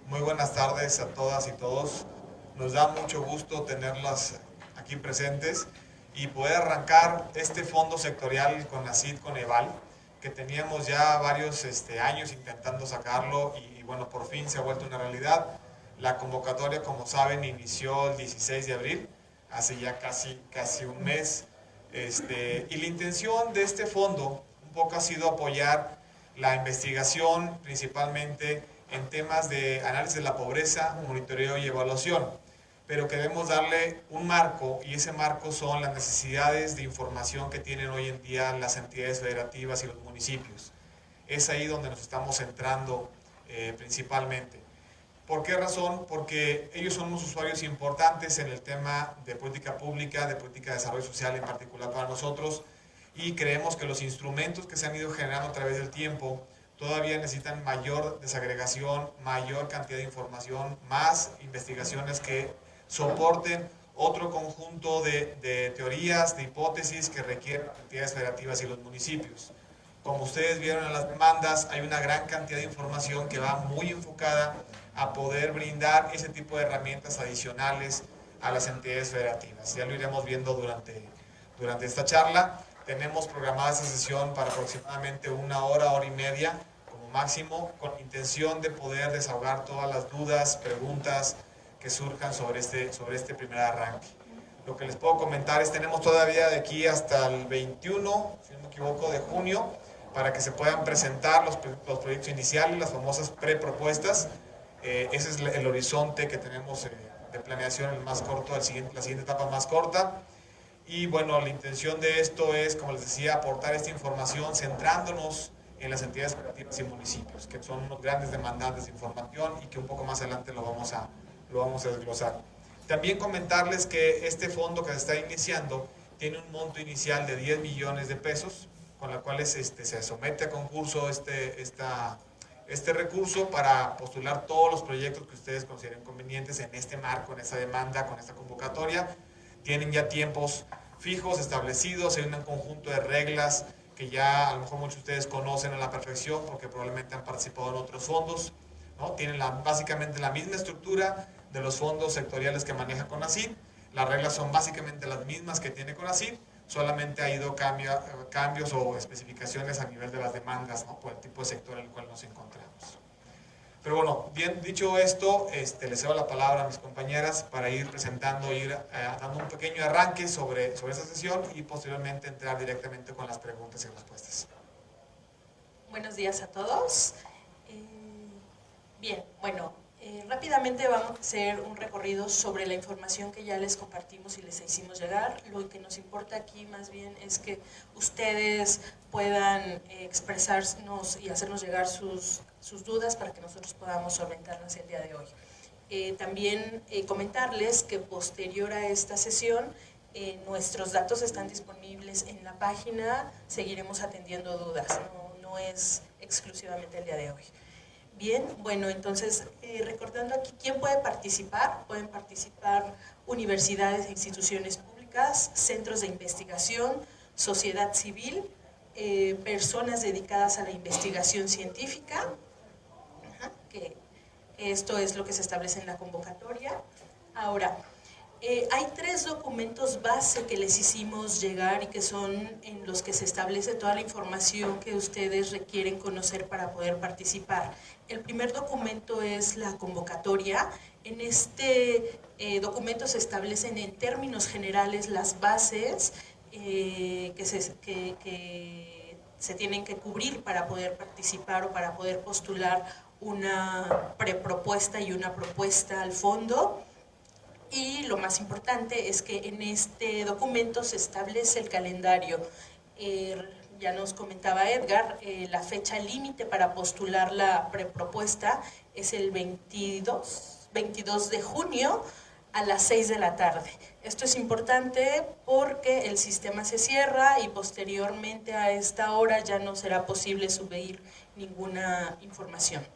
Muy buenas tardes a todas y todos. Nos da mucho gusto tenerlas aquí presentes y poder arrancar este fondo sectorial con CONACYT, Coneval, que teníamos ya varios años intentando sacarlo y bueno, por fin se ha vuelto una realidad. La convocatoria, como saben, inició el 16 de abril, hace ya casi un mes. Y la intención de este fondo un poco ha sido apoyar la investigación principalmente en temas de análisis de la pobreza, monitoreo y evaluación, pero queremos darle un marco y ese marco son las necesidades de información que tienen hoy en día las entidades federativas y los municipios. Es ahí donde nos estamos centrando principalmente. ¿Por qué razón? Porque ellos son unos usuarios importantes en el tema de política pública, de política de desarrollo social en particular para nosotros, y creemos que los instrumentos que se han ido generando a través del tiempo todavía necesitan mayor desagregación, mayor cantidad de información, más investigaciones que soporten otro conjunto de teorías, de hipótesis que requieren las entidades federativas y los municipios. Como ustedes vieron en las demandas, hay una gran cantidad de información que va muy enfocada a poder brindar ese tipo de herramientas adicionales a las entidades federativas. Ya lo iremos viendo durante esta charla. Tenemos programada esta sesión para aproximadamente una hora y media como máximo, con intención de poder desahogar todas las dudas, preguntas que surjan sobre este primer arranque. Lo que les puedo comentar es tenemos todavía de aquí hasta el 21, si no me equivoco, de junio, para que se puedan presentar los proyectos iniciales, las famosas prepropuestas. Ese es el horizonte que tenemos de planeación, el más corto, la siguiente etapa más corta. Y bueno, la intención de esto es, como les decía, aportar esta información centrándonos en las entidades federativas y municipios, que son unos grandes demandantes de información y que un poco más adelante lo vamos a desglosar. También comentarles que este fondo que se está iniciando tiene un monto inicial de 10 millones de pesos, con la cual se somete a concurso este recurso para postular todos los proyectos que ustedes consideren convenientes en este marco, en esta demanda, con esta convocatoria. Tienen ya tiempos fijos, establecidos, hay un conjunto de reglas que ya a lo mejor muchos de ustedes conocen a la perfección porque probablemente han participado en otros fondos, ¿no? Tienen básicamente la misma estructura de los fondos sectoriales que maneja CONACYT. Las reglas son básicamente las mismas que tiene CONACYT, solamente ha ido cambios o especificaciones a nivel de las demandas, ¿no? Por el tipo de sector en el cual nos encontramos. Pero bueno, bien dicho esto, les cedo la palabra a mis compañeras para ir presentando, dando un pequeño arranque sobre esta sesión y posteriormente entrar directamente con las preguntas y respuestas. Buenos días a todos. Bien, bueno, rápidamente vamos a hacer un recorrido sobre la información que ya les compartimos y les hicimos llegar. Lo que nos importa aquí más bien es que ustedes puedan expresarnos y hacernos llegar sus dudas para que nosotros podamos solventarlas el día de hoy. También comentarles que posterior a esta sesión nuestros datos están disponibles en la página, seguiremos atendiendo dudas, no es exclusivamente el día de hoy. Bien, bueno, entonces recordando aquí, ¿quién puede participar? Pueden participar universidades e instituciones públicas, centros de investigación, sociedad civil, personas dedicadas a la investigación científica, que esto es lo que se establece en la convocatoria. Ahora, hay 3 documentos base que les hicimos llegar y que son en los que se establece toda la información que ustedes requieren conocer para poder participar. El primer documento es la convocatoria. En este documento se establecen en términos generales las bases que se tienen que cubrir para poder participar o para poder postular una prepropuesta y una propuesta al fondo. Y lo más importante es que en este documento se establece el calendario. Ya nos comentaba Edgar, la fecha límite para postular la prepropuesta es el 22 de junio a las 6 de la tarde. Esto es importante porque el sistema se cierra y posteriormente a esta hora ya no será posible subir ninguna información.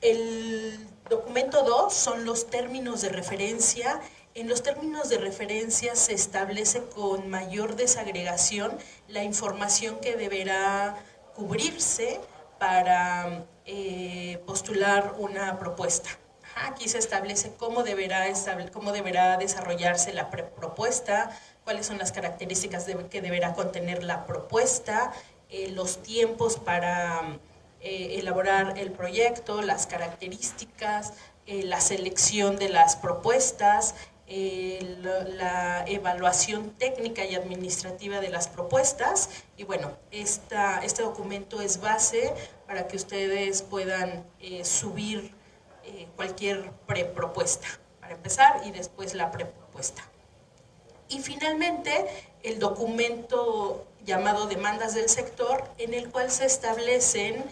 El documento 2 son los términos de referencia. En los términos de referencia se establece con mayor desagregación la información que deberá cubrirse para postular una propuesta. Aquí se establece cómo deberá desarrollarse la propuesta, cuáles son las características que deberá contener la propuesta, los tiempos para elaborar el proyecto, las características, la selección de las propuestas, la evaluación técnica y administrativa de las propuestas. Y bueno, este documento es base para que ustedes puedan subir cualquier prepropuesta, para empezar, y después la prepropuesta. Y finalmente, el documento llamado Demandas del Sector, en el cual se establecen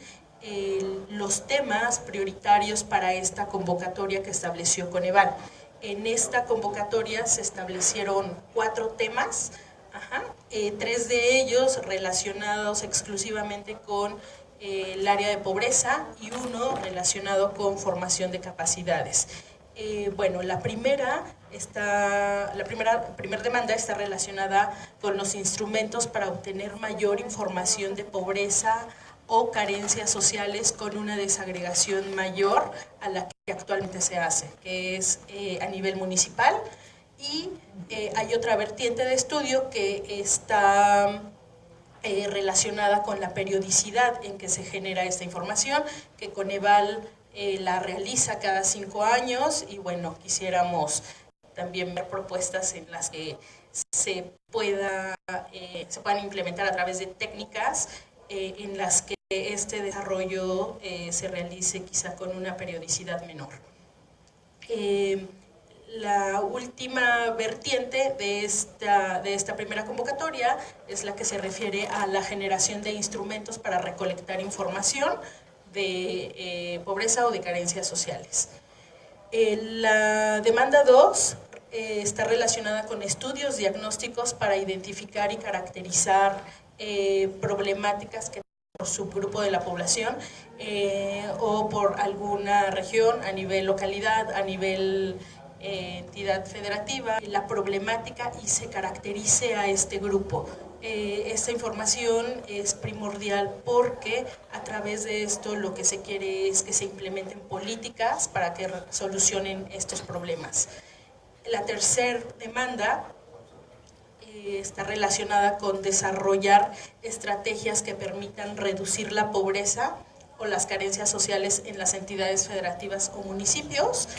los temas prioritarios para esta convocatoria que estableció Coneval. En esta convocatoria se establecieron 4 temas, 3 de ellos relacionados exclusivamente con el área de pobreza y 1 relacionado con formación de capacidades. Bueno, la primera demanda está relacionada con los instrumentos para obtener mayor información de pobreza o carencias sociales con una desagregación mayor a la que actualmente se hace, que es a nivel municipal. Y hay otra vertiente de estudio que está relacionada con la periodicidad en que se genera esta información, que Coneval la realiza cada 5 años, y bueno, quisiéramos también ver propuestas en las que se puedan implementar a través de técnicas en las que este desarrollo se realice quizá con una periodicidad menor. La última vertiente de esta primera convocatoria es la que se refiere a la generación de instrumentos para recolectar información de pobreza o de carencias sociales. La demanda 2 está relacionada con estudios diagnósticos para identificar y caracterizar problemáticas que por subgrupo de la población o por alguna región, a nivel localidad, a nivel entidad federativa, la problemática y se caracterice a este grupo. Esta información es primordial porque a través de esto lo que se quiere es que se implementen políticas para que solucionen estos problemas. La tercera demanda está relacionada con desarrollar estrategias que permitan reducir la pobreza o las carencias sociales en las entidades federativas o municipios.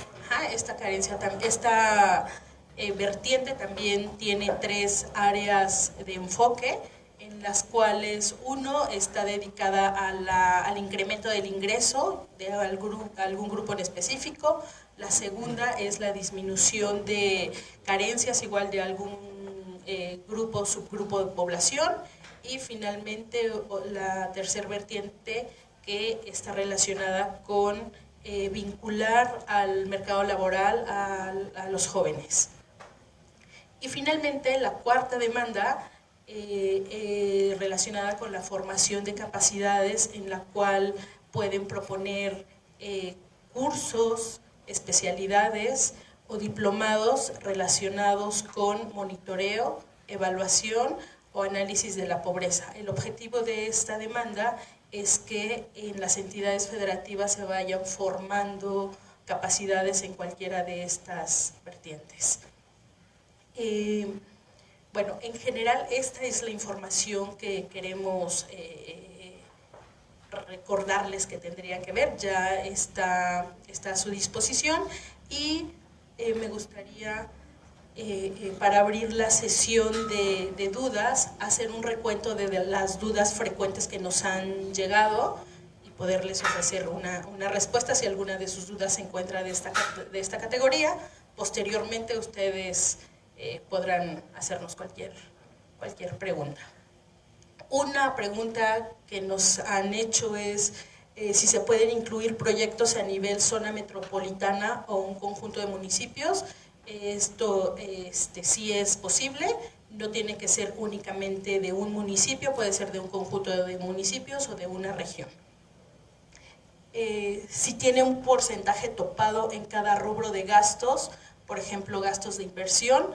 Esta vertiente también tiene 3 áreas de enfoque, en las cuales uno está dedicada al incremento del ingreso de algún grupo en específico, la segunda es la disminución de carencias igual de algún grupo o subgrupo de población, y finalmente la tercera vertiente que está relacionada con vincular al mercado laboral a los jóvenes. Y finalmente la cuarta demanda relacionada con la formación de capacidades, en la cual pueden proponer cursos, especialidades o diplomados relacionados con monitoreo, evaluación o análisis de la pobreza. El objetivo de esta demanda es que en las entidades federativas se vayan formando capacidades en cualquiera de estas vertientes. Bueno, en general esta es la información que queremos recordarles que tendrían que ver, ya está a su disposición, y me gustaría, para abrir la sesión de dudas, hacer un recuento de las dudas frecuentes que nos han llegado y poderles ofrecer una respuesta si alguna de sus dudas se encuentra de esta categoría. Posteriormente ustedes podrán hacernos cualquier pregunta. Una pregunta que nos han hecho es si se pueden incluir proyectos a nivel zona metropolitana o un conjunto de municipios. Esto sí es posible, no tiene que ser únicamente de un municipio, puede ser de un conjunto de municipios o de una región. Si tiene un porcentaje topado en cada rubro de gastos, por ejemplo gastos de inversión,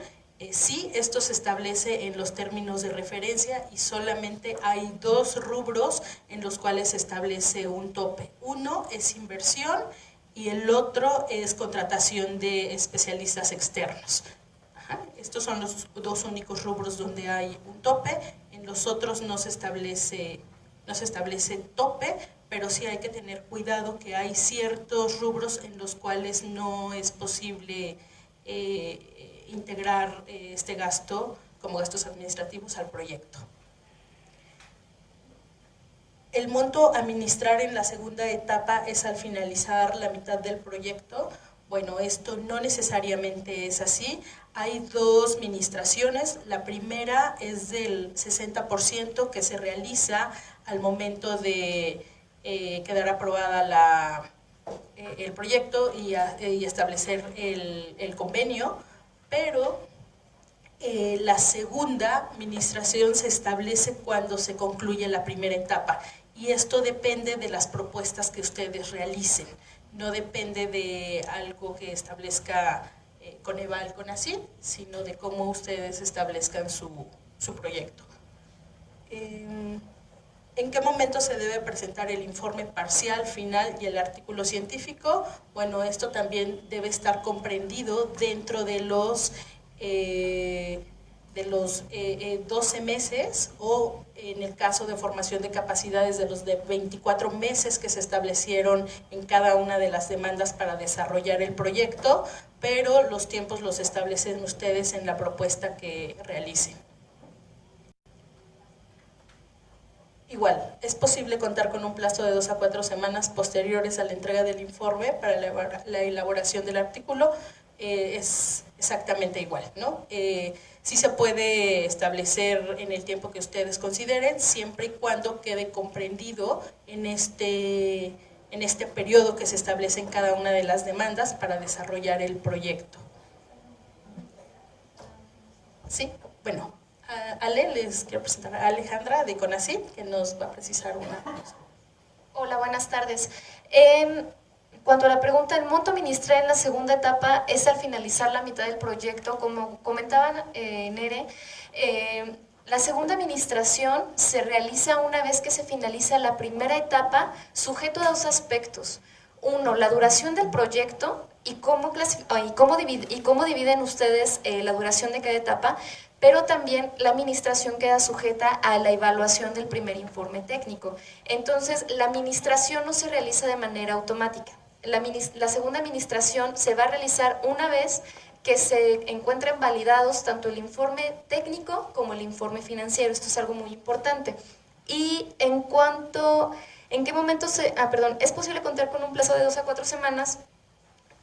Sí, esto se establece en los términos de referencia y solamente hay 2 rubros en los cuales se establece un tope. Uno es inversión y el otro es contratación de especialistas externos. Estos son los 2 únicos rubros donde hay un tope. En los otros no se establece tope, pero sí hay que tener cuidado que hay ciertos rubros en los cuales no es posible integrar este gasto como gastos administrativos al proyecto. El monto a administrar en la segunda etapa es al finalizar la mitad del proyecto. Bueno, esto no necesariamente es así. Hay 2 administraciones. La primera es del 60% que se realiza al momento de quedar aprobada el proyecto y establecer el convenio, pero la segunda administración se establece cuando se concluye la primera etapa y esto depende de las propuestas que ustedes realicen, no depende de algo que establezca Coneval, Conacit, sino de cómo ustedes establezcan su proyecto. ¿En qué momento se debe presentar el informe parcial, final y el artículo científico? Bueno, esto también debe estar comprendido dentro de los 12 meses o en el caso de formación de capacidades de los de 24 meses que se establecieron en cada una de las demandas para desarrollar el proyecto, pero los tiempos los establecen ustedes en la propuesta que realicen. Igual, es posible contar con un plazo de 2 a 4 semanas posteriores a la entrega del informe para la elaboración del artículo. Es exactamente igual, ¿no? Sí se puede establecer en el tiempo que ustedes consideren, siempre y cuando quede comprendido en este periodo que se establece en cada una de las demandas para desarrollar el proyecto. ¿Sí? Bueno. Ale, les quiero presentar a Alejandra de Conacit, que nos va a precisar una cosa. Hola, buenas tardes. Cuanto a la pregunta, el monto a administrar en la segunda etapa es al finalizar la mitad del proyecto. Como comentaban Nere, la segunda administración se realiza una vez que se finaliza la primera etapa, sujeto a 2 aspectos. Uno, la duración del proyecto y cómo dividen ustedes la duración de cada etapa, pero también la administración queda sujeta a la evaluación del primer informe técnico. Entonces, la administración no se realiza de manera automática. La segunda administración se va a realizar una vez que se encuentren validados tanto el informe técnico como el informe financiero. Esto es algo muy importante. Y en cuanto, ¿en qué momento es posible contar con un plazo de 2 a 4 semanas?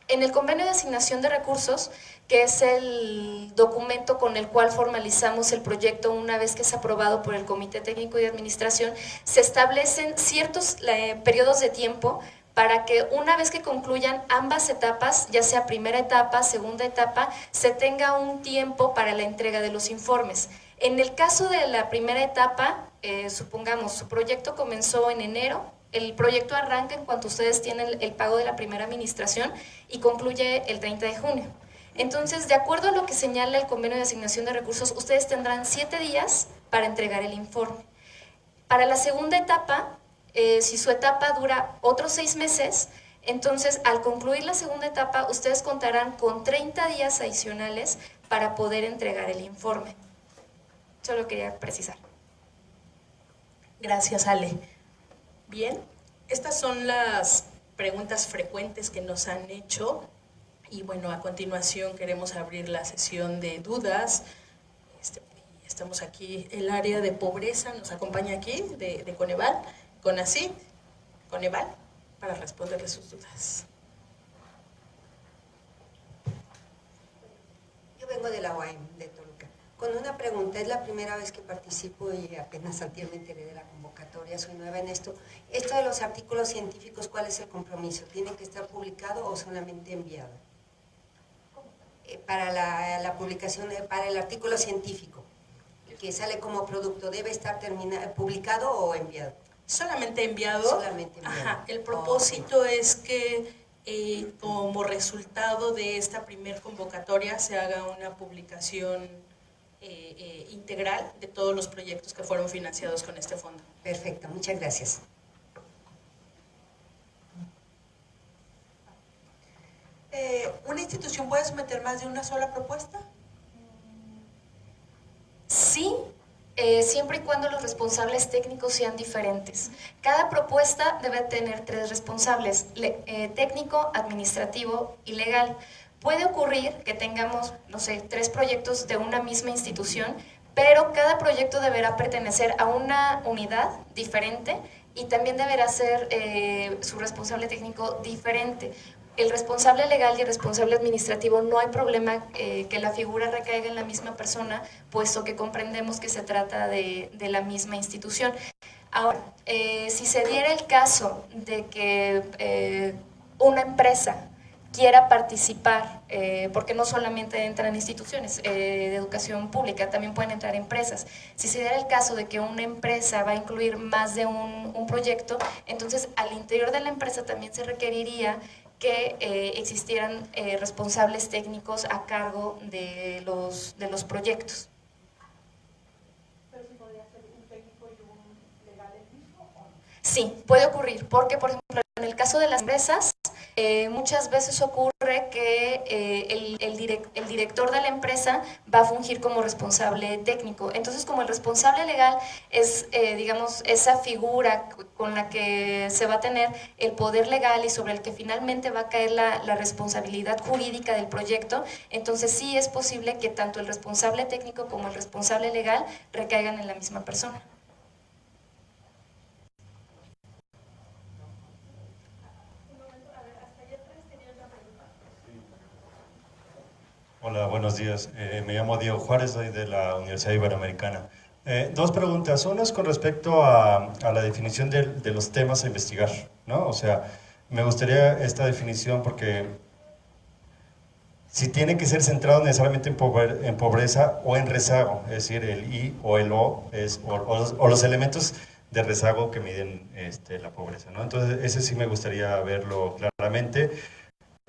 En el convenio de asignación de recursos, que es el documento con el cual formalizamos el proyecto una vez que es aprobado por el Comité Técnico de Administración, se establecen ciertos periodos de tiempo para que una vez que concluyan ambas etapas, ya sea primera etapa, segunda etapa, se tenga un tiempo para la entrega de los informes. En el caso de la primera etapa, supongamos, su proyecto comenzó en enero, el proyecto arranca en cuanto ustedes tienen el pago de la primera administración y concluye el 30 de junio. Entonces, de acuerdo a lo que señala el convenio de asignación de recursos, ustedes tendrán 7 días para entregar el informe. Para la segunda etapa, si su etapa dura otros 6 meses, entonces al concluir la segunda etapa, ustedes contarán con 30 días adicionales para poder entregar el informe. Solo quería precisar. Gracias, Ale. Bien, estas son las preguntas frecuentes que nos han hecho y bueno, a continuación queremos abrir la sesión de dudas. Estamos aquí, el área de pobreza nos acompaña aquí de Coneval, Conacit, Coneval, para responderle sus dudas. Yo vengo de la UAM, de Toluca. Con una pregunta, es la primera vez que participo y apenas antier me enteré de la convocatoria, soy nueva en esto. Esto de los artículos científicos, ¿cuál es el compromiso? ¿Tiene que estar publicado o solamente enviado? Para la publicación, para el artículo científico, que sale como producto, ¿debe estar publicado o enviado? Solamente enviado. Solamente enviado. Ajá, el propósito es que como resultado de esta primer convocatoria se haga una publicación integral de todos los proyectos que fueron financiados con este fondo. Perfecto, muchas gracias. ¿Una institución puede someter más de una sola propuesta? Sí, siempre y cuando los responsables técnicos sean diferentes. Cada propuesta debe tener 3 responsables, técnico, administrativo y legal. Puede ocurrir que tengamos, no sé, 3 proyectos de una misma institución, pero cada proyecto deberá pertenecer a una unidad diferente y también deberá ser su responsable técnico diferente. El responsable legal y el responsable administrativo no hay problema que la figura recaiga en la misma persona, puesto que comprendemos que se trata de la misma institución. Ahora, si se diera el caso de que una empresa quiera participar, porque no solamente entran instituciones de educación pública, también pueden entrar empresas. Si se diera el caso de que una empresa va a incluir más de un proyecto, entonces al interior de la empresa también se requeriría que existieran responsables técnicos a cargo de los proyectos. ¿Pero si podría ser un técnico y un legal el mismo o no? Sí, puede ocurrir, porque por ejemplo en el caso de las empresas muchas veces ocurre que el director de la empresa va a fungir como responsable técnico. Entonces, como el responsable legal es, digamos, esa figura con la que se va a tener el poder legal y sobre el que finalmente va a caer la responsabilidad jurídica del proyecto, entonces sí es posible que tanto el responsable técnico como el responsable legal recaigan en la misma persona. Hola, buenos días. Me llamo Diego Juárez, soy de la Universidad Iberoamericana. 2 preguntas. Una es con respecto a la definición de los temas a investigar, ¿no? O sea, me gustaría esta definición porque si tiene que ser centrado necesariamente en pobreza o en rezago, es decir, el I o el O, o los elementos de rezago que miden la pobreza, ¿no? Entonces, ese sí me gustaría verlo claramente.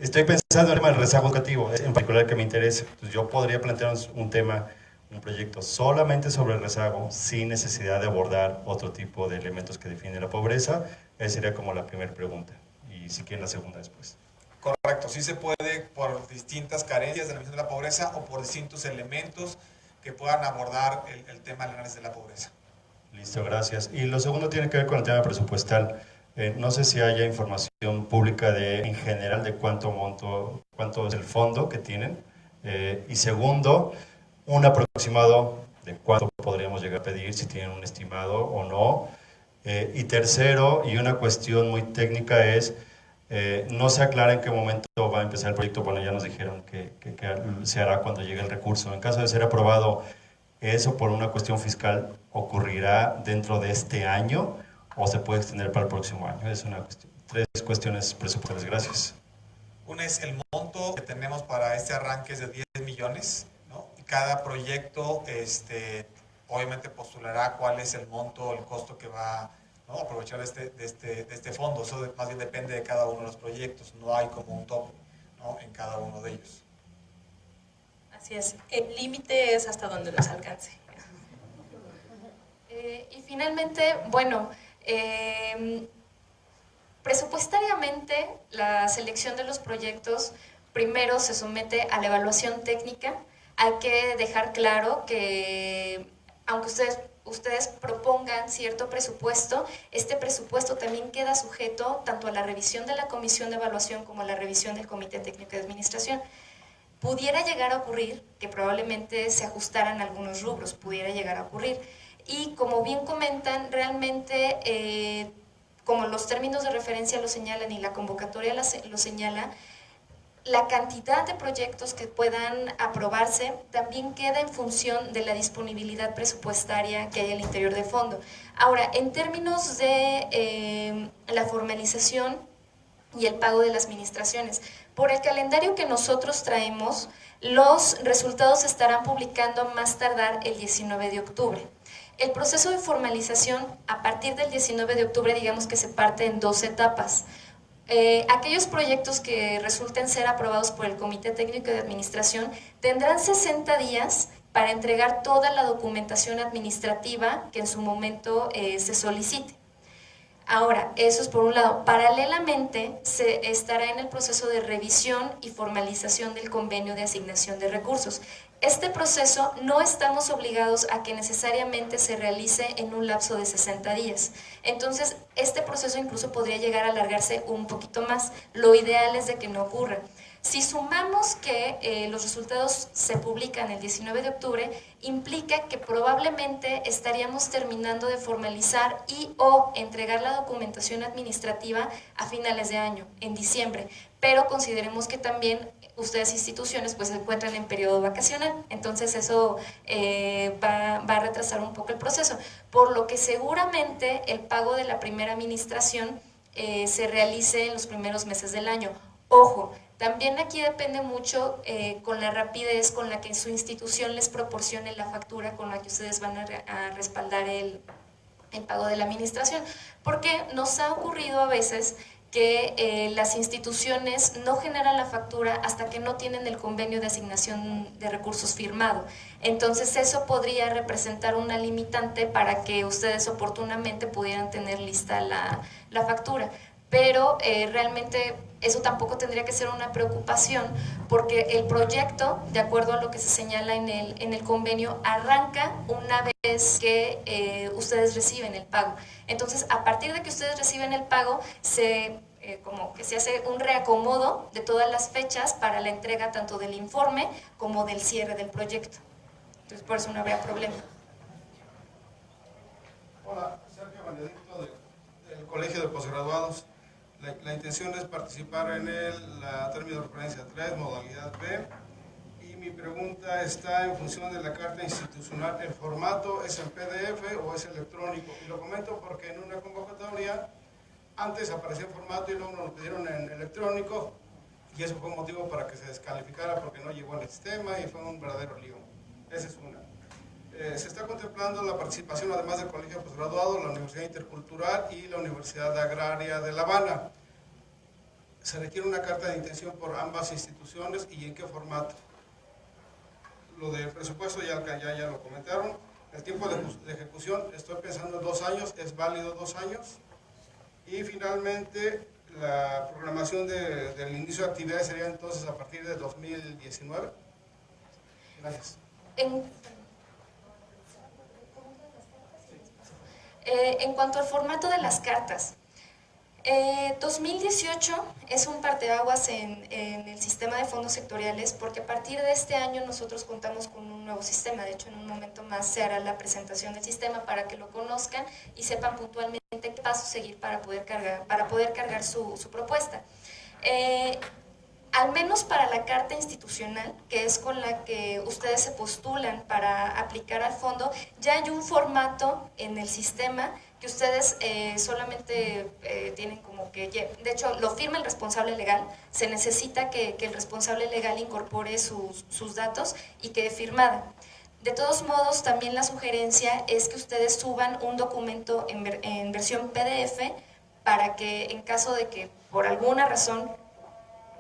Estoy pensando en el tema del rezago educativo, en particular que me interesa. Entonces, yo podría plantear un proyecto solamente sobre el rezago, sin necesidad de abordar otro tipo de elementos que definen la pobreza. Esa sería como la primera pregunta. Y si quieren la segunda después. Correcto, sí se puede por distintas carencias de la misión de la pobreza o por distintos elementos que puedan abordar el tema del análisis de la pobreza. Listo, gracias. Y lo segundo tiene que ver con el tema presupuestal. No sé si haya información pública en general de cuánto es el fondo que tienen. Y segundo, un aproximado de cuánto podríamos llegar a pedir, si tienen un estimado o no. Y tercero, y una cuestión muy técnica es, no se aclara en qué momento va a empezar el proyecto. Bueno, ya nos dijeron que se hará cuando llegue el recurso. En caso de ser aprobado, ¿eso por una cuestión fiscal ocurrirá dentro de este año o se puede extender para el próximo año? Es una cuestión, 3 cuestiones presupuestarias. Gracias. Una es el monto que tenemos para este arranque es de 10 millones, ¿no? Y cada proyecto obviamente postulará cuál es el monto, el costo que va, ¿no?, a aprovechar de este fondo. Eso más bien depende de cada uno de los proyectos, no hay como un tope, ¿no?, en cada uno de ellos. Así es, el límite es hasta donde nos alcance. Y finalmente, bueno, presupuestariamente la selección de los proyectos primero se somete a la evaluación técnica. Hay que dejar claro que aunque ustedes propongan cierto presupuesto, este presupuesto también queda sujeto tanto a la revisión de la comisión de evaluación como a la revisión del comité técnico de administración. Pudiera llegar a ocurrir que probablemente se ajustaran algunos rubros, pudiera llegar a ocurrir. Y como bien comentan, realmente, como los términos de referencia lo señalan y la convocatoria lo señala, la cantidad de proyectos que puedan aprobarse también queda en función de la disponibilidad presupuestaria que hay al interior del fondo. Ahora, en términos de la formalización y el pago de las administraciones, por el calendario que nosotros traemos, los resultados se estarán publicando más tardar el 19 de octubre. El proceso de formalización, a partir del 19 de octubre, digamos que se parte en 2 etapas. Aquellos proyectos que resulten ser aprobados por el Comité Técnico de Administración tendrán 60 días para entregar toda la documentación administrativa que en su momento se solicite. Ahora, eso es por un lado. Paralelamente, se estará en el proceso de revisión y formalización del convenio de asignación de recursos. Este proceso no estamos obligados a que necesariamente se realice en un lapso de 60 días. Entonces, este proceso incluso podría llegar a alargarse un poquito más. Lo ideal es de que no ocurra. Si sumamos que los resultados se publican el 19 de octubre, implica que probablemente estaríamos terminando de formalizar y o entregar la documentación administrativa a finales de año, en diciembre. Pero consideremos que también ustedes instituciones pues se encuentran en periodo vacacional, entonces eso va a retrasar un poco el proceso, por lo que seguramente el pago de la primera administración se realice en los primeros meses del año. Ojo, también aquí depende mucho con la rapidez con la que su institución les proporcione la factura con la que ustedes van a respaldar el pago de la administración, porque nos ha ocurrido a veces que las instituciones no generan la factura hasta que no tienen el convenio de asignación de recursos firmado. Entonces eso podría representar una limitante para que ustedes oportunamente pudieran tener lista la factura. Pero realmente eso tampoco tendría que ser una preocupación porque el proyecto, de acuerdo a lo que se señala en el convenio, arranca una vez que ustedes reciben el pago. Entonces, a partir de que ustedes reciben el pago, como que se hace un reacomodo de todas las fechas para la entrega tanto del informe como del cierre del proyecto. Entonces, por eso no habría problema. Hola, Sergio Benedicto del Colegio de Posgraduados. La intención es participar en la término de referencia 3, modalidad B, y mi pregunta está en función de la carta institucional. ¿El formato es en PDF o es electrónico? Y lo comento porque en una convocatoria antes aparecía en formato y luego nos lo pidieron en electrónico, y eso fue un motivo para que se descalificara porque no llegó al sistema y fue un verdadero lío. Esa es una. Se está contemplando la participación, además del Colegio de Posgraduados, la Universidad Intercultural y la Universidad Agraria de La Habana. Se requiere una carta de intención por ambas instituciones y en qué formato. Lo del presupuesto ya lo comentaron. El tiempo de ejecución, estoy pensando en 2 años, es válido 2 años. Y finalmente, la programación del inicio de actividades sería entonces a partir de 2019. Gracias. En cuanto al formato de las cartas, 2018 es un parteaguas en el sistema de fondos sectoriales porque a partir de este año nosotros contamos con un nuevo sistema. De hecho, en un momento más se hará la presentación del sistema para que lo conozcan y sepan puntualmente qué paso seguir para poder cargar su propuesta. Al menos para la carta institucional, que es con la que ustedes se postulan para aplicar al fondo, ya hay un formato en el sistema que ustedes solamente tienen como que, de hecho lo firma el responsable legal, se necesita que el responsable legal incorpore sus datos y quede firmada. De todos modos, también la sugerencia es que ustedes suban un documento en versión PDF para que en caso de que por alguna razón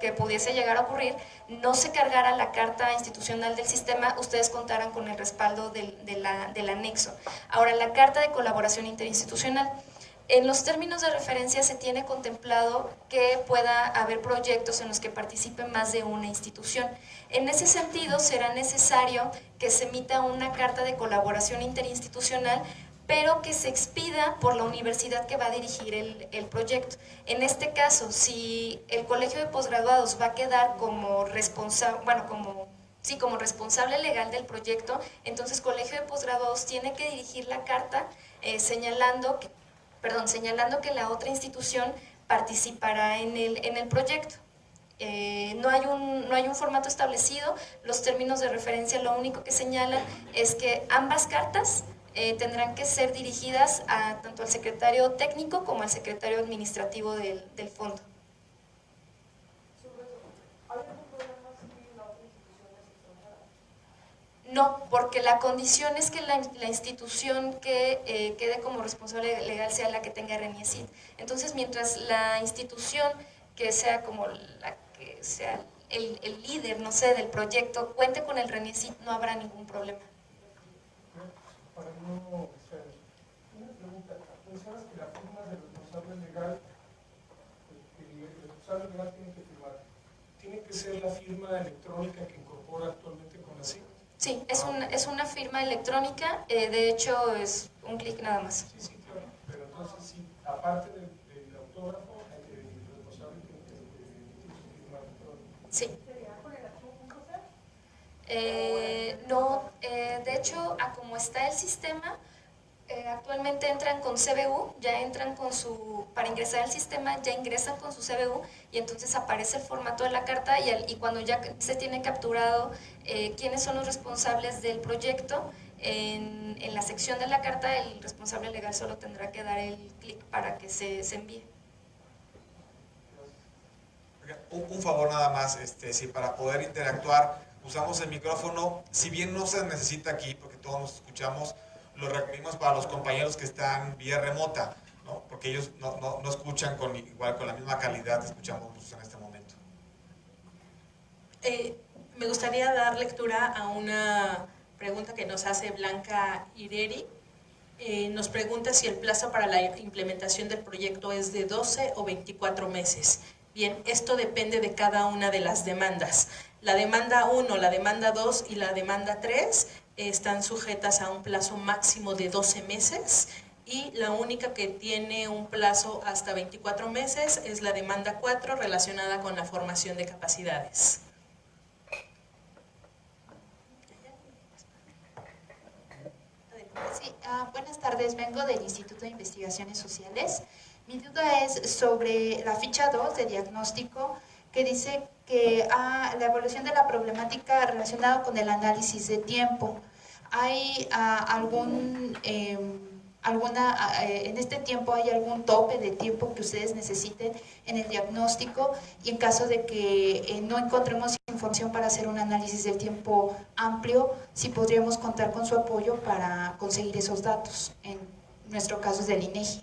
que pudiese llegar a ocurrir, no se cargara la carta institucional del sistema, ustedes contaran con el respaldo del anexo. Ahora, la carta de colaboración interinstitucional. En los términos de referencia se tiene contemplado que pueda haber proyectos en los que participe más de una institución. En ese sentido, será necesario que se emita una carta de colaboración interinstitucional, pero que se expida por la universidad que va a dirigir el proyecto. En este caso, si el Colegio de Posgraduados va a quedar como responsable, como responsable legal del proyecto, entonces el Colegio de Posgraduados tiene que dirigir la carta señalando que la otra institución participará en el proyecto. No hay un formato establecido, los términos de referencia lo único que señalan es que ambas cartas tendrán que ser dirigidas tanto al secretario técnico como al secretario administrativo del fondo. ¿Hay algún problema si la otra institución es extranjera? No, porque la condición es que la institución que quede como responsable legal sea la que tenga RENIECIT. Entonces, mientras la institución que sea como la que sea el líder, no sé, del proyecto, cuente con el RENIECIT, no habrá ningún problema. Para no ser, una pregunta, ¿pensabas que la firma del responsable legal, el responsable legal tiene que firmar? ¿Tiene que ser la firma electrónica que incorpora actualmente con la CIC? Sí, es una firma electrónica, de hecho es un clic nada más. Sí, sí, claro, pero entonces sí, aparte del autógrafo, el responsable tiene que emitir su firma electrónica. Sí. ¿Sería con el archivo.c? No, de hecho, a como está el sistema, actualmente entran con CBU, ya entran con para ingresar al sistema, ya ingresan con su CBU y entonces aparece el formato de la carta y cuando ya se tiene capturado quiénes son los responsables del proyecto, en la sección de la carta el responsable legal solo tendrá que dar el clic para que se envíe. Un favor nada más, si para poder interactuar usamos el micrófono, si bien no se necesita aquí, porque todos nos escuchamos, lo requerimos para los compañeros que están vía remota, ¿no? Porque ellos no escuchan igual con la misma calidad que escuchamos nosotros en este momento. Me gustaría dar lectura a una pregunta que nos hace Blanca Ireri. Nos pregunta si el plazo para la implementación del proyecto es de 12 o 24 meses. Bien, esto depende de cada una de las demandas. La demanda 1, la demanda 2 y la demanda 3 están sujetas a un plazo máximo de 12 meses y la única que tiene un plazo hasta 24 meses es la demanda 4 relacionada con la formación de capacidades. Sí, buenas tardes, vengo del Instituto de Investigaciones Sociales. Mi duda es sobre la ficha 2 de diagnóstico que dice que la evaluación de la problemática relacionada con el análisis de tiempo. ¿Hay en este tiempo hay algún tope de tiempo que ustedes necesiten en el diagnóstico? Y en caso de que no encontremos información para hacer un análisis del tiempo amplio, si podríamos contar con su apoyo para conseguir esos datos, en nuestro caso es del INEGI.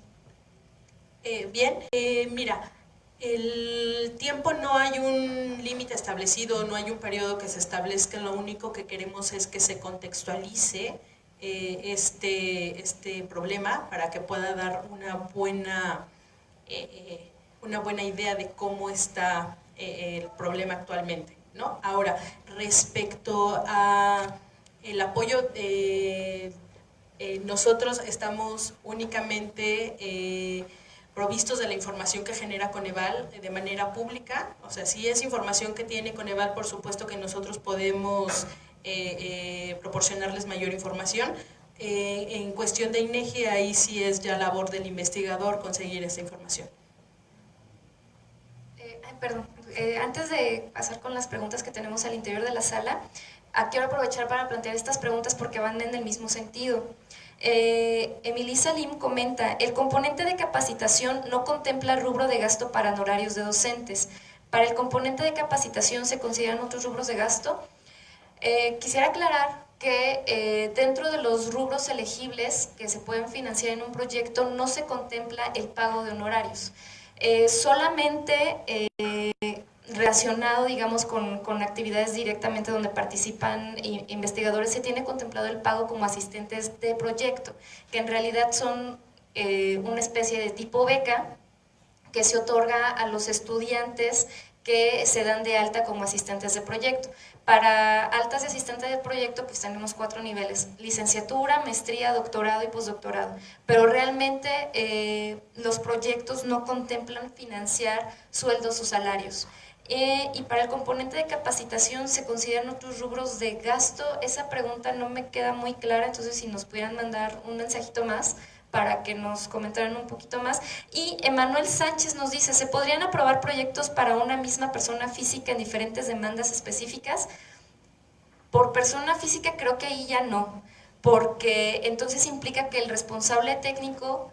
Mira, el tiempo no hay un límite establecido, no hay un periodo que se establezca, lo único que queremos es que se contextualice este problema para que pueda dar una buena idea de cómo está el problema actualmente, ¿no? Ahora, respecto a el apoyo, nosotros estamos únicamente provistos de la información que genera Coneval de manera pública. O sea, si es información que tiene Coneval, por supuesto que nosotros podemos proporcionarles mayor información. En cuestión de INEGI, ahí sí es ya labor del investigador conseguir esa información. Antes de pasar con las preguntas que tenemos al interior de la sala, quiero aprovechar para plantear estas preguntas porque van en el mismo sentido. Emilisa Lim comenta, el componente de capacitación no contempla rubro de gasto para honorarios de docentes. ¿Para el componente de capacitación se consideran otros rubros de gasto? Quisiera aclarar que dentro de los rubros elegibles que se pueden financiar en un proyecto no se contempla el pago de honorarios. Solamente relacionado, digamos, con actividades directamente donde participan investigadores, se tiene contemplado el pago como asistentes de proyecto, que en realidad son una especie de tipo beca que se otorga a los estudiantes que se dan de alta como asistentes de proyecto. Para altas de asistentes de proyecto pues tenemos 4 niveles, licenciatura, maestría, doctorado y postdoctorado, pero realmente los proyectos no contemplan financiar sueldos o salarios. Y para el componente de capacitación se consideran otros rubros de gasto. Esa pregunta no me queda muy clara, entonces si nos pudieran mandar un mensajito más para que nos comentaran un poquito más. Y Emanuel Sánchez nos dice, ¿se podrían aprobar proyectos para una misma persona física en diferentes demandas específicas? Por persona física creo que ahí ya no, porque entonces implica que el responsable técnico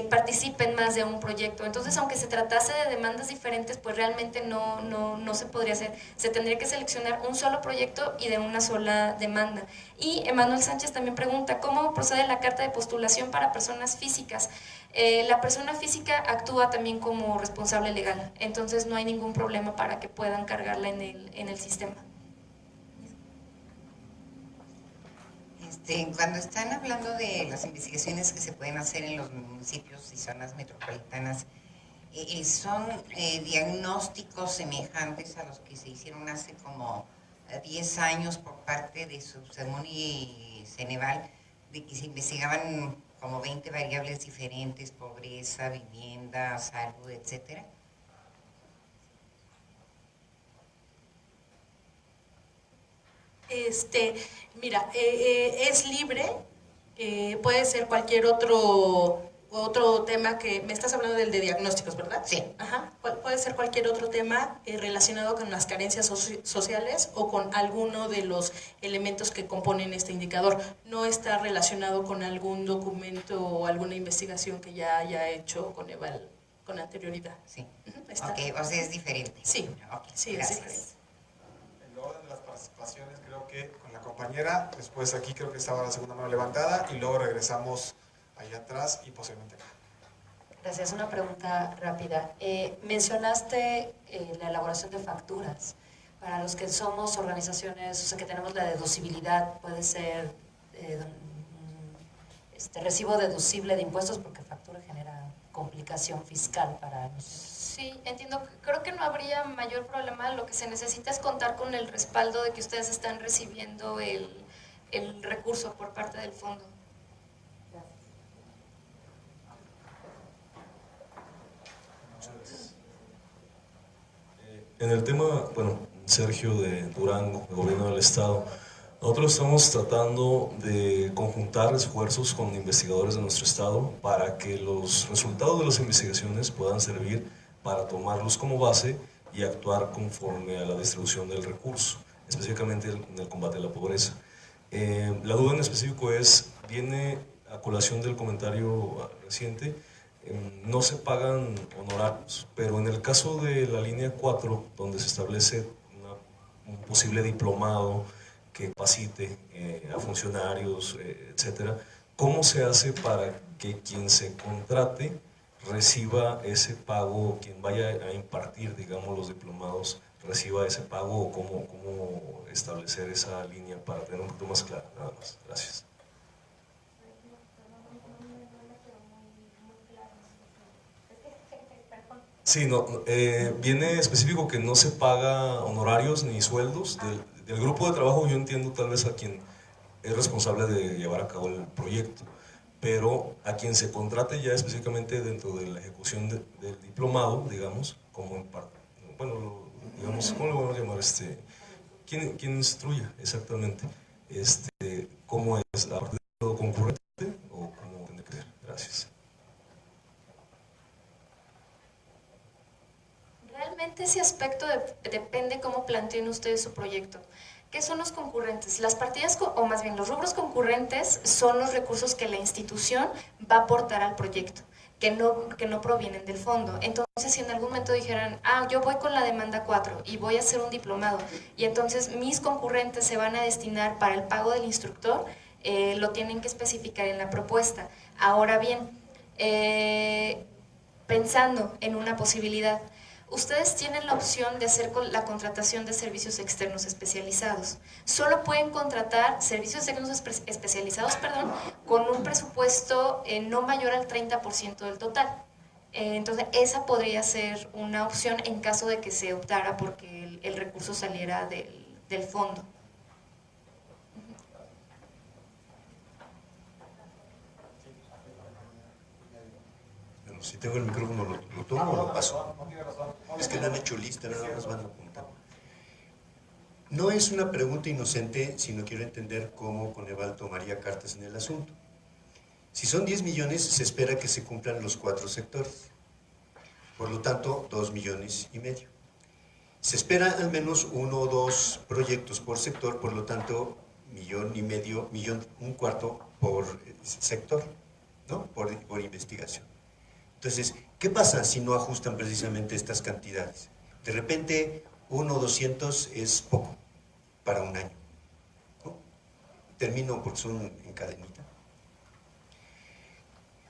participe en más de un proyecto. Entonces, aunque se tratase de demandas diferentes, pues realmente no se podría hacer. Se tendría que seleccionar un solo proyecto y de una sola demanda. Y Emanuel Sánchez también pregunta, ¿cómo procede la carta de postulación para personas físicas? La persona física actúa también como responsable legal, entonces no hay ningún problema para que puedan cargarla en el sistema. Cuando están hablando de las investigaciones que se pueden hacer en los municipios y zonas metropolitanas, ¿son diagnósticos semejantes a los que se hicieron hace como 10 años por parte de Subsemón y Ceneval, de que se investigaban como 20 variables diferentes, pobreza, vivienda, salud, etcétera? Mira, es libre, puede ser cualquier otro tema que, me estás hablando del de diagnósticos, ¿verdad? Sí. Ajá, puede ser cualquier otro tema relacionado con las carencias sociales o con alguno de los elementos que componen este indicador. No está relacionado con algún documento o alguna investigación que ya haya hecho Coneval con anterioridad. Sí. Está. Ok, o sea, es diferente. Sí, okay, sí, gracias. es diferente. En el orden de las participaciones, creo que con la compañera, después aquí creo que estaba la segunda mano levantada y luego regresamos allá atrás y posiblemente acá. Gracias. Una pregunta rápida. Mencionaste la elaboración de facturas. Para los que somos organizaciones, o sea, que tenemos la deducibilidad, puede ser recibo deducible de impuestos, porque factura genera complicación fiscal para nosotros. Sí, entiendo. Creo que no habría mayor problema. Lo que se necesita es contar con el respaldo de que ustedes están recibiendo el recurso por parte del fondo. En el tema, bueno, Sergio de Durango, el gobierno del estado, nosotros estamos tratando de conjuntar esfuerzos con investigadores de nuestro estado para que los resultados de las investigaciones puedan servir para tomarlos como base y actuar conforme a la distribución del recurso, específicamente en el combate a la pobreza. La duda en específico viene a colación del comentario reciente. No se pagan honorarios, pero en el caso de la línea 4, donde se establece un posible diplomado que capacite a funcionarios, etcétera, ¿cómo se hace para que quien se contrate reciba ese pago, quien vaya a impartir, digamos, los diplomados, reciba ese pago, o cómo establecer esa línea para tener un poquito más claro? Nada más. Gracias. Sí, viene específico que no se paga honorarios ni sueldos del grupo de trabajo. Yo entiendo tal vez a quien es responsable de llevar a cabo el proyecto, pero a quien se contrate ya específicamente dentro de la ejecución del diplomado, digamos, como en parte, bueno, digamos, ¿cómo le vamos a llamar? ¿Quién instruya exactamente? ¿Cómo es? ¿A partir de todo concurrente o cómo tiene que ser? Gracias. Realmente ese aspecto depende cómo planteen ustedes su proyecto. ¿Qué son los concurrentes? Las partidas, o más bien los rubros concurrentes, son los recursos que la institución va a aportar al proyecto, que no provienen del fondo. Entonces, si en algún momento dijeran, yo voy con la demanda 4 y voy a hacer un diplomado, y entonces mis concurrentes se van a destinar para el pago del instructor, lo tienen que especificar en la propuesta. Ahora bien, pensando en una posibilidad, ustedes tienen la opción de hacer la contratación de servicios externos especializados. Solo pueden contratar servicios externos especializados, con un presupuesto no mayor al 30% del total. Entonces, esa podría ser una opción en caso de que se optara porque el recurso saliera del fondo. Si tengo el micrófono, ¿lo tomo o lo paso? Es que le han hecho lista, nada más van a apuntar. No es una pregunta inocente, sino quiero entender cómo Coneval tomaría cartas en el asunto. Si son 10 millones, se espera que se cumplan los 4 sectores. Por lo tanto, 2,5 millones. Se espera al menos 1 o 2 proyectos por sector, por lo tanto, 1,5 millones, un cuarto por sector. ¿no? Por investigación. Entonces, ¿qué pasa si no ajustan precisamente estas cantidades? De repente, 1 o 200 es poco para un año, ¿no? Termino porque son en cadenita.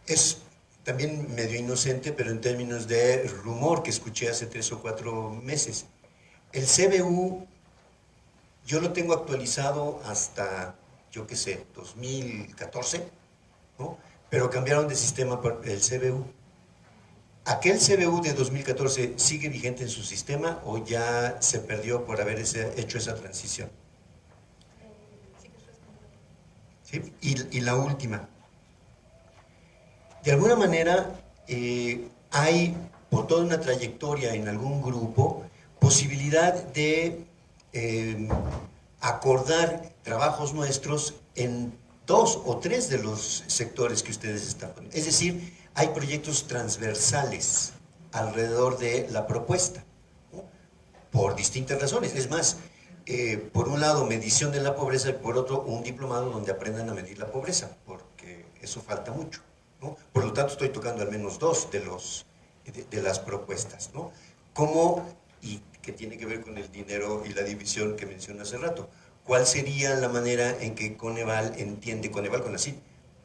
Es también medio inocente, pero en términos de rumor que escuché hace 3 o 4 meses. El CBU, yo lo tengo actualizado hasta, yo qué sé, 2014, ¿no? Pero cambiaron de sistema el CBU. ¿Aquel CBU de 2014 sigue vigente en su sistema o ya se perdió por haber hecho esa transición? ¿Sí? Y la última. De alguna manera hay, por toda una trayectoria en algún grupo, posibilidad de acordar trabajos nuestros en 2 o 3 de los sectores que ustedes están poniendo. Es decir, hay proyectos transversales alrededor de la propuesta, ¿no? Por distintas razones. Es más, por un lado medición de la pobreza y por otro un diplomado donde aprendan a medir la pobreza, porque eso falta mucho, ¿no? Por lo tanto estoy tocando al menos 2 de las propuestas, ¿no? ¿Cómo, y que tiene que ver con el dinero y la división que mencioné hace rato, cuál sería la manera en que Coneval entiende, Coneval con ACID,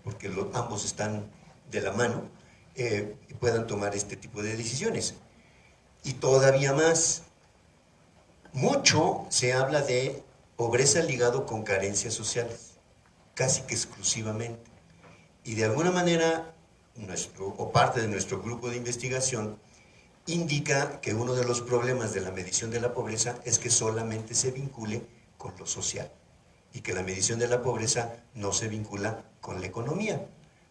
porque ambos están de la mano, y puedan tomar este tipo de decisiones? Y todavía más, mucho se habla de pobreza ligado con carencias sociales, casi que exclusivamente. Y de alguna manera, parte de nuestro grupo de investigación indica que uno de los problemas de la medición de la pobreza es que solamente se vincule con lo social y que la medición de la pobreza no se vincula con la economía.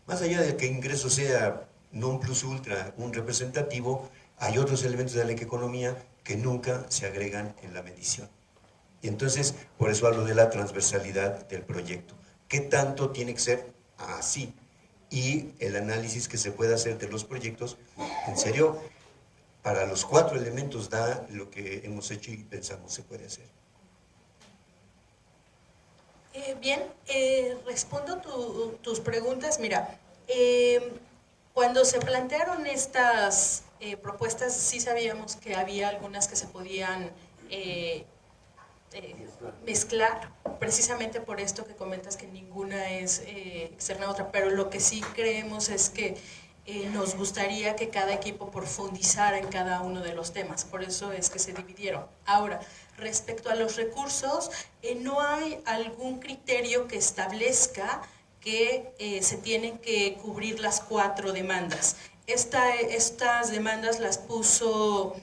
Más allá de que ingreso sea non plus ultra un representativo, hay otros elementos de la economía que nunca se agregan en la medición. Y entonces, por eso hablo de la transversalidad del proyecto. ¿Qué tanto tiene que ser así? Y el análisis que se puede hacer de los proyectos, en serio, para los 4 elementos da lo que hemos hecho y pensamos se puede hacer. Bien, respondo tus preguntas. Mira, cuando se plantearon estas propuestas, sí sabíamos que había algunas que se podían mezclar, precisamente por esto que comentas que ninguna es externa a otra, pero lo que sí creemos es que nos gustaría que cada equipo profundizara en cada uno de los temas, por eso es que se dividieron. Ahora, respecto a los recursos, no hay algún criterio que establezca que se tienen que cubrir las 4 demandas. Estas demandas las puso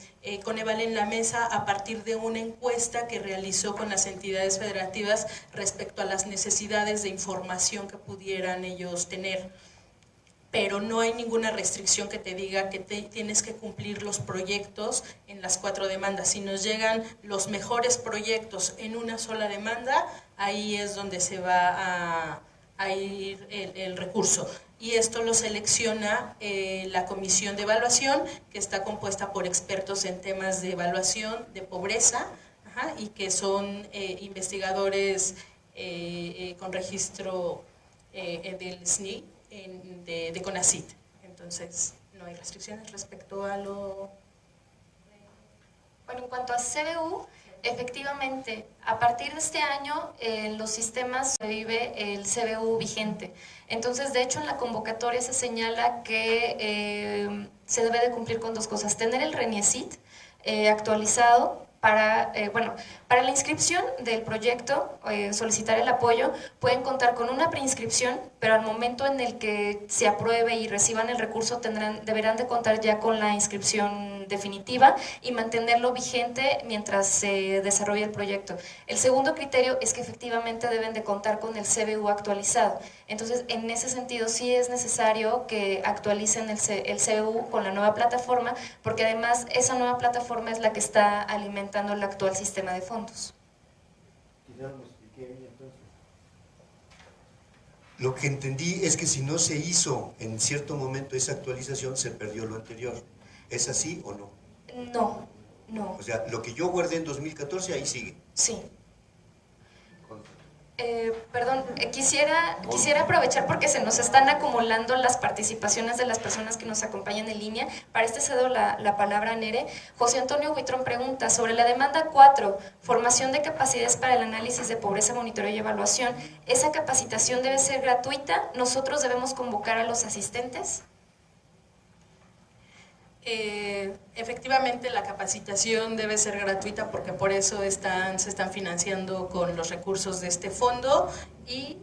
Coneval en la mesa a partir de una encuesta que realizó con las entidades federativas respecto a las necesidades de información que pudieran ellos tener. Pero no hay ninguna restricción que te diga que tienes que cumplir los proyectos en las 4 demandas. Si nos llegan los mejores proyectos en una sola demanda, ahí es donde se va a ir el recurso. Y esto lo selecciona la comisión de evaluación, que está compuesta por expertos en temas de evaluación de pobreza, y que son investigadores con registro del SNI, de CONACYT. Entonces, no hay restricciones respecto a lo... Bueno, en cuanto a CBU, efectivamente, a partir de este año, los sistemas vive el CBU vigente. Entonces, de hecho, en la convocatoria se señala que se debe de cumplir con 2 cosas. Tener el RENIECIT actualizado para la inscripción del proyecto, solicitar el apoyo, pueden contar con una preinscripción, pero al momento en el que se apruebe y reciban el recurso deberán de contar ya con la inscripción definitiva y mantenerlo vigente mientras se desarrolla el proyecto. El segundo criterio es que efectivamente deben de contar con el CBU actualizado. Entonces, en ese sentido sí es necesario que actualicen el CBU con la nueva plataforma, porque además esa nueva plataforma es la que está alimentando el actual sistema de fondos. Lo que entendí es que si no se hizo en cierto momento esa actualización, se perdió lo anterior. ¿Es así o no? No, no. O sea, lo que yo guardé en 2014, ahí sigue. Sí. Perdón, quisiera aprovechar porque se nos están acumulando las participaciones de las personas que nos acompañan en línea. Para este cedo la palabra a Nere. José Antonio Huitrón pregunta, sobre la demanda 4, formación de capacidades para el análisis de pobreza, monitoreo y evaluación, ¿esa capacitación debe ser gratuita? ¿Nosotros debemos convocar a los asistentes? Efectivamente, la capacitación debe ser gratuita porque por eso se están financiando con los recursos de este fondo y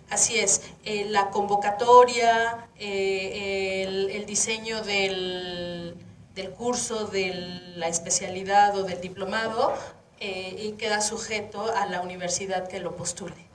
así es, la convocatoria, el diseño del curso, de la especialidad o del diplomado y queda sujeto a la universidad que lo postule.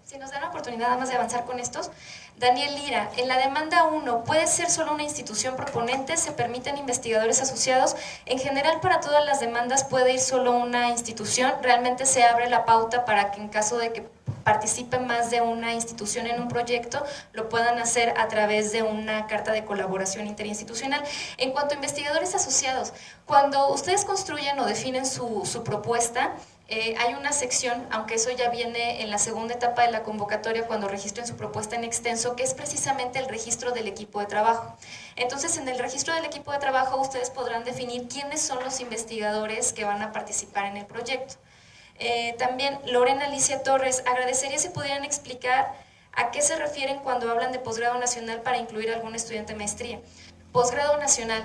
Si nos dan la oportunidad nada más de avanzar con estos. Daniel Lira, en la demanda 1, ¿puede ser solo una institución proponente? ¿Se permiten investigadores asociados? En general, para todas las demandas puede ir solo una institución. Realmente se abre la pauta para que en caso de que participe más de una institución en un proyecto, lo puedan hacer a través de una carta de colaboración interinstitucional. En cuanto a investigadores asociados, cuando ustedes construyen o definen su propuesta, hay una sección, aunque eso ya viene en la segunda etapa de la convocatoria cuando registren su propuesta en extenso, que es precisamente el registro del equipo de trabajo. Entonces, en el registro del equipo de trabajo ustedes podrán definir quiénes son los investigadores que van a participar en el proyecto. También Lorena Alicia Torres, agradecería si pudieran explicar a qué se refieren cuando hablan de posgrado nacional para incluir a algún estudiante de maestría. Posgrado nacional.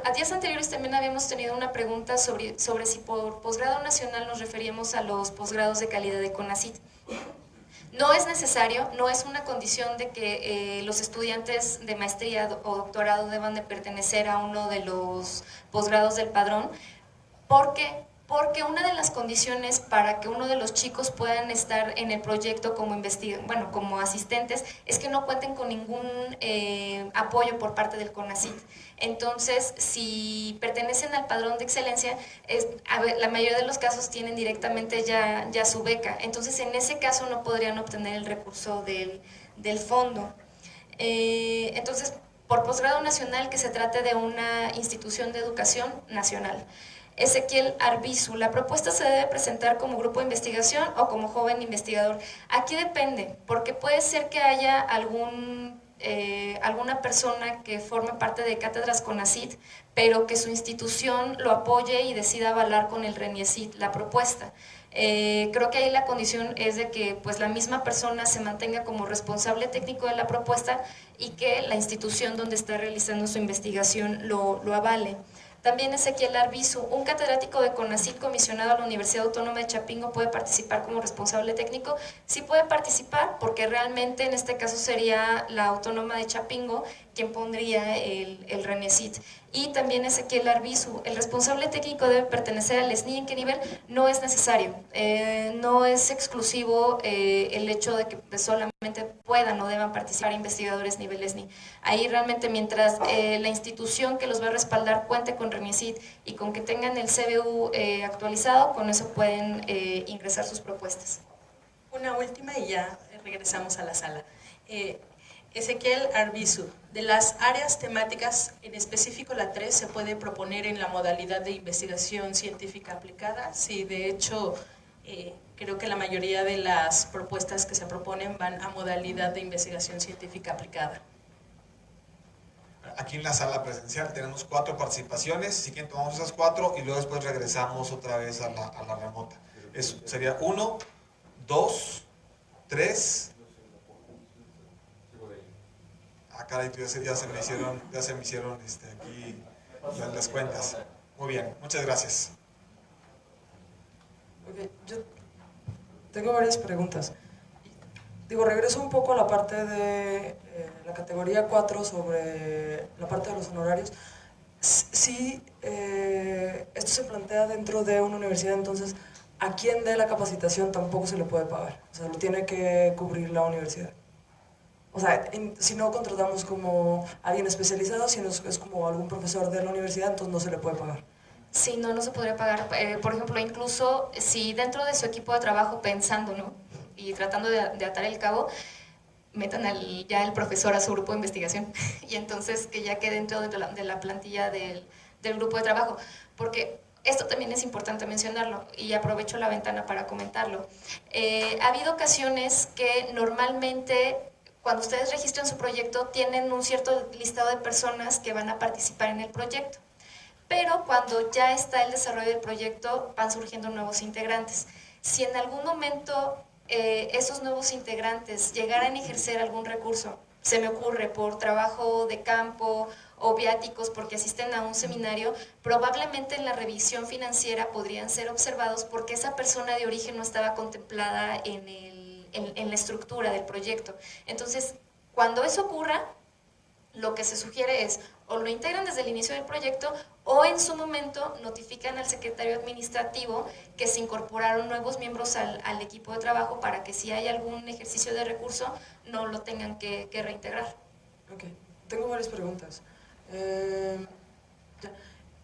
A días anteriores también habíamos tenido una pregunta sobre si por posgrado nacional nos referíamos a los posgrados de calidad de CONACYT. No es necesario, no es una condición de que los estudiantes de maestría o doctorado deban de pertenecer a uno de los posgrados del padrón, porque una de las condiciones para que uno de los chicos puedan estar en el proyecto como asistentes es que no cuenten con ningún apoyo por parte del CONACYT. Entonces, si pertenecen al padrón de excelencia, la mayoría de los casos tienen directamente ya su beca. Entonces, en ese caso no podrían obtener el recurso del fondo. Entonces, por posgrado nacional, que se trate de una institución de educación nacional. Ezequiel Arbizu, ¿la propuesta se debe presentar como grupo de investigación o como joven investigador? Aquí depende, porque puede ser que haya alguna persona que forme parte de cátedras CONACYT, pero que su institución lo apoye y decida avalar con el RENIECYT la propuesta. Creo que ahí la condición es de que pues, la misma persona se mantenga como responsable técnico de la propuesta y que la institución donde está realizando su investigación lo avale. También Ezequiel Arbizu, ¿un catedrático de CONACYT comisionado a la Universidad Autónoma de Chapingo puede participar como responsable técnico? Sí puede participar, porque realmente en este caso sería la Autónoma de Chapingo quien pondría el RENIECYT. Y también Ezequiel Arbizu, ¿el responsable técnico debe pertenecer al SNI? ¿En qué nivel? No es necesario, no es exclusivo el hecho de que solamente puedan o deban participar investigadores nivel SNI. Ahí realmente mientras la institución que los va a respaldar cuente con RENIECYT y con que tengan el CBU actualizado, con eso pueden ingresar sus propuestas. Una última y ya regresamos a la sala. Ezequiel Arbizu, de las áreas temáticas, en específico la 3, ¿se puede proponer en la modalidad de investigación científica aplicada? Sí, de hecho, creo que la mayoría de las propuestas que se proponen van a modalidad de investigación científica aplicada. Aquí en la sala presencial tenemos 4 participaciones, si quieren tomamos esas 4 y luego después regresamos otra vez a la remota. Eso sería 1, 2, 3... Ah, caray, ya se me hicieron aquí las cuentas. Muy bien, muchas gracias. Okay, yo tengo varias preguntas. Regreso un poco a la parte de la categoría 4 sobre la parte de los honorarios. Si esto se plantea dentro de una universidad, entonces, ¿a quién dé la capacitación tampoco se le puede pagar? O sea, lo tiene que cubrir la universidad. O sea, si no contratamos como alguien especializado, si no es como algún profesor de la universidad, entonces no se le puede pagar. Sí, no se podría pagar. Por ejemplo, incluso si dentro de su equipo de trabajo pensando, ¿no? Y tratando de atar el cabo, metan ya el profesor a su grupo de investigación y entonces que ya quede dentro de la plantilla del grupo de trabajo. Porque esto también es importante mencionarlo y aprovecho la ventana para comentarlo. Ha habido ocasiones que normalmente cuando ustedes registran su proyecto tienen un cierto listado de personas que van a participar en el proyecto, pero cuando ya está el desarrollo del proyecto van surgiendo nuevos integrantes. Si en algún momento esos nuevos integrantes llegaran a ejercer algún recurso, se me ocurre por trabajo de campo o viáticos porque asisten a un seminario, probablemente en la revisión financiera podrían ser observados porque esa persona de origen no estaba contemplada en la estructura del proyecto. Entonces, cuando eso ocurra, lo que se sugiere es o lo integran desde el inicio del proyecto o en su momento notifican al secretario administrativo que se incorporaron nuevos miembros al equipo de trabajo para que si hay algún ejercicio de recurso no lo tengan que reintegrar. Ok, tengo varias preguntas.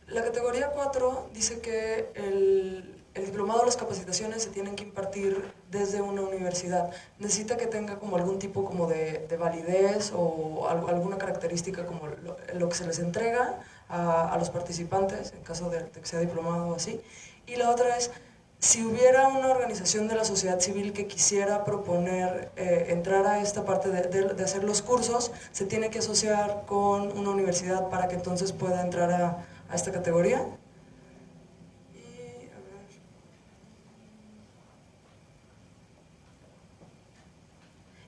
La categoría 4 dice que el diplomado o las capacitaciones se tienen que impartir desde una universidad. ¿Necesita que tenga como algún tipo como de validez o alguna característica como lo que se les entrega a los participantes en caso de que sea diplomado o así? Y la otra es, si hubiera una organización de la sociedad civil que quisiera proponer entrar a esta parte de hacer los cursos, ¿se tiene que asociar con una universidad para que entonces pueda entrar a esta categoría?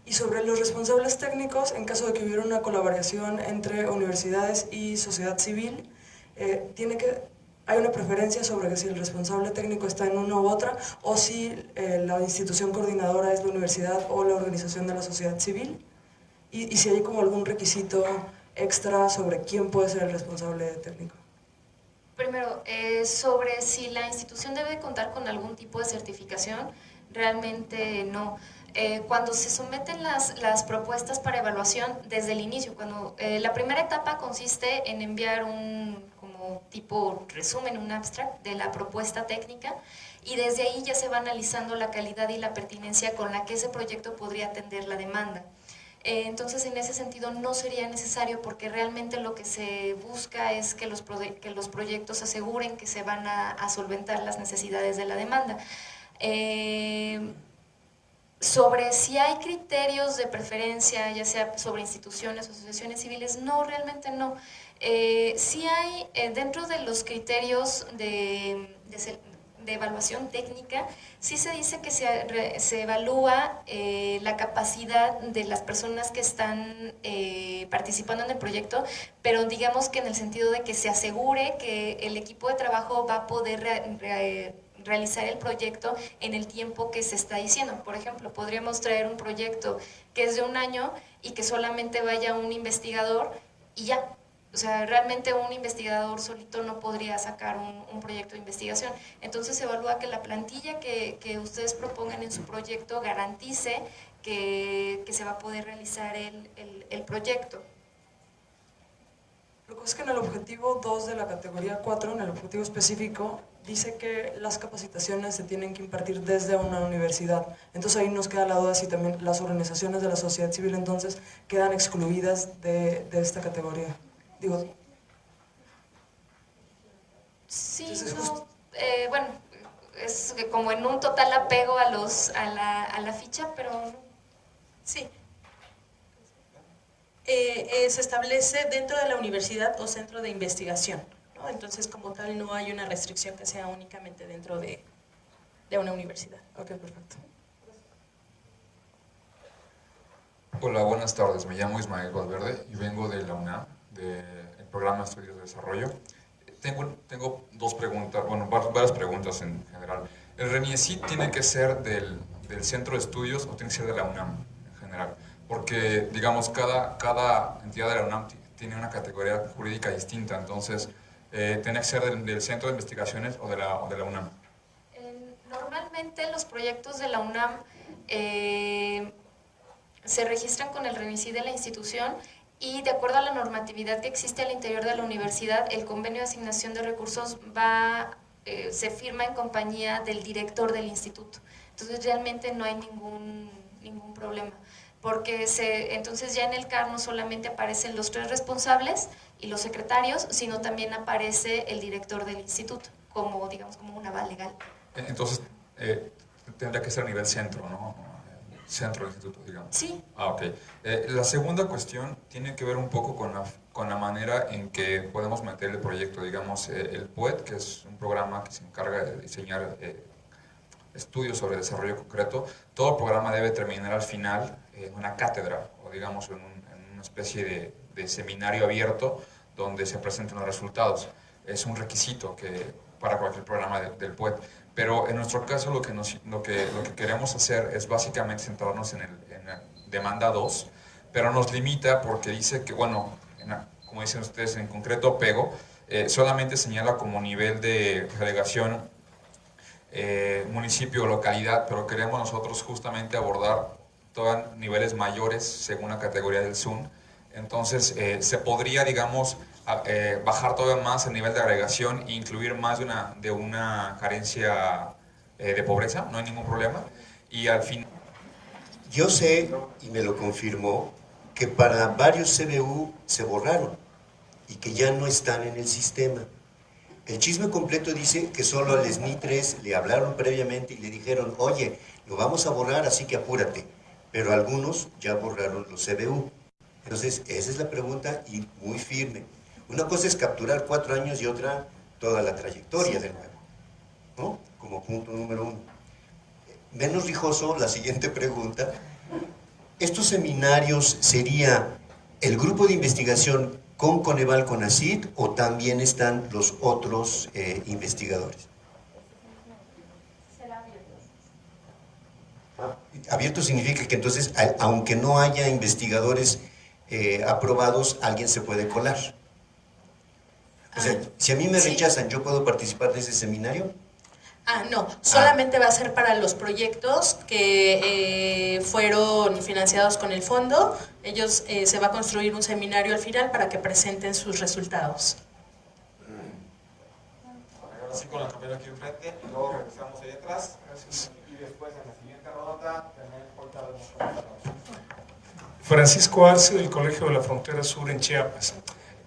Y sobre los responsables técnicos, en caso de que hubiera una colaboración entre universidades y sociedad civil, hay una preferencia sobre si el responsable técnico está en una u otra, o si la institución coordinadora es la universidad o la organización de la sociedad civil, y si hay como algún requisito extra sobre quién puede ser el responsable técnico. Primero, sobre si la institución debe contar con algún tipo de certificación, realmente no. Cuando se someten las propuestas para evaluación desde el inicio, cuando la primera etapa consiste en enviar un como tipo resumen, un abstract de la propuesta técnica, y desde ahí ya se va analizando la calidad y la pertinencia con la que ese proyecto podría atender la demanda. Entonces, en ese sentido no sería necesario porque realmente lo que se busca es que los proyectos aseguren que se van a solventar las necesidades de la demanda. Sobre si hay criterios de preferencia, ya sea sobre instituciones o asociaciones civiles, no, realmente no. Sí hay dentro de los criterios de evaluación técnica, sí se dice que se evalúa la capacidad de las personas que están participando en el proyecto, pero digamos que en el sentido de que se asegure que el equipo de trabajo va a poder realizar el proyecto en el tiempo que se está diciendo. Por ejemplo, podríamos traer un proyecto que es de 1 año y que solamente vaya un investigador y ya. O sea, realmente un investigador solito no podría sacar un proyecto de investigación. Entonces se evalúa que la plantilla que ustedes propongan en su proyecto garantice que se va a poder realizar el proyecto. Lo que es que en el objetivo 2 de la categoría 4, en el objetivo específico, dice que las capacitaciones se tienen que impartir desde una universidad. Entonces ahí nos queda la duda si también las organizaciones de la sociedad civil entonces quedan excluidas de esta categoría. Digo, sí, no, bueno, es como en un total apego a la ficha, pero sí. Se establece dentro de la universidad o centro de investigación, ¿no? Entonces, como tal, no hay una restricción que sea únicamente dentro de una universidad. Ok, perfecto. Hola, buenas tardes. Me llamo Ismael Valverde y vengo de la UNAM, del Programa de Estudios de Desarrollo. Tengo dos preguntas, bueno, varias preguntas en general. ¿El RENIECIT tiene que ser del centro de estudios o tiene que ser de la UNAM en general? Porque, digamos, cada entidad de la UNAM tiene una categoría jurídica distinta, entonces, ¿tiene que ser del centro de investigaciones o de la UNAM? Normalmente los proyectos de la UNAM se registran con el RENIECIT de la institución y de acuerdo a la normatividad que existe al interior de la universidad, el convenio de asignación de recursos se firma en compañía del director del instituto. Entonces realmente no hay ningún problema, porque entonces ya en el CAR no solamente aparecen los 3 responsables y los secretarios, sino también aparece el director del instituto. como, digamos, como un aval legal. Entonces, tendría que ser a nivel centro, ¿no? Centro del instituto, digamos. Sí. Ah, ok. La segunda cuestión tiene que ver un poco con la manera en que podemos meter el proyecto, digamos, el PUED, que es un programa que se encarga de diseñar estudios sobre desarrollo concreto. Todo el programa debe terminar al final en una cátedra, o digamos, en una especie de seminario abierto donde se presenten los resultados. Es un requisito para cualquier programa del PUED. Pero en nuestro caso lo que queremos hacer es básicamente centrarnos en la demanda 2, pero nos limita porque dice que, bueno, como dicen ustedes, en concreto PEGO, solamente señala como nivel de delegación municipio o localidad, pero queremos nosotros justamente abordar todos niveles mayores según la categoría del SUN. Entonces se podría, digamos, bajar todavía más el nivel de agregación e incluir más de una carencia de pobreza, no hay ningún problema. Y al fin... Yo sé, y me lo confirmó, que para varios CBU se borraron y que ya no están en el sistema. El chisme completo dice que solo al SNI 3 le hablaron previamente y le dijeron, oye, lo vamos a borrar, así que apúrate. Pero algunos ya borraron los CBU. Entonces, esa es la pregunta y muy firme. Una cosa es capturar 4 años y otra toda la trayectoria de nuevo, ¿no? Como punto número 1. Menos rijoso, la siguiente pregunta. ¿Estos seminarios sería el grupo de investigación con Coneval, con ACID, o también están los otros investigadores? Abierto significa que entonces, aunque no haya investigadores aprobados, alguien se puede colar. O sea, si a mí me rechazan, ¿yo puedo participar de ese seminario? No, solamente va a ser para los proyectos que fueron financiados con el fondo. Ellos se va a construir un seminario al final para que presenten sus resultados. Ahora sí con la compañera aquí enfrente, y luego regresamos ahí atrás. Y después en la siguiente ronda también cortamos. Francisco Arce, del Colegio de la Frontera Sur en Chiapas.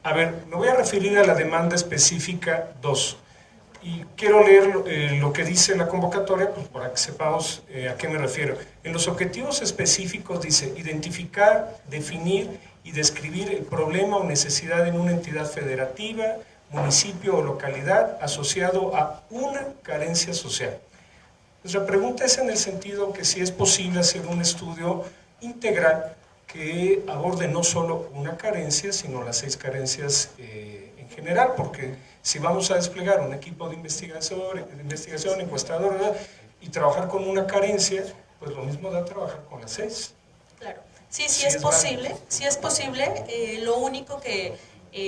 A ver, me voy a referir a la demanda específica 2. Y quiero leer lo que dice la convocatoria, pues para que sepamos a qué me refiero. En los objetivos específicos dice identificar, definir y describir el problema o necesidad en una entidad federativa, municipio o localidad asociado a una carencia social. Nuestra pregunta es en el sentido que si es posible hacer un estudio integral que aborde no solo una carencia, sino las 6 carencias en general, porque si vamos a desplegar un equipo de investigación, encuestador, ¿verdad?, y trabajar con una carencia, pues lo mismo da trabajar con las 6. Claro, sí es posible, sí es posible. Lo único que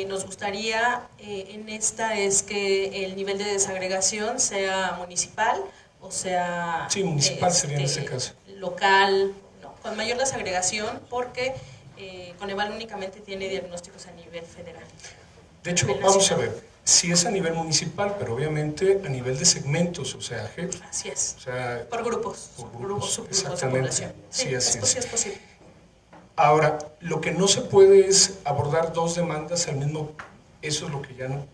nos gustaría en esta es que el nivel de desagregación sea municipal, o sea, sí, municipal sería en este caso, local, ¿no?, con mayor desagregación, porque Coneval únicamente tiene diagnósticos a nivel federal. De hecho, vamos a ver, si es a nivel municipal, pero obviamente a nivel de segmentos, o sea, así es, o sea, por grupos, subgrupos de población. Sí, así sí es posible. Ahora, lo que no se puede es abordar 2 demandas al mismo, eso es lo que ya no,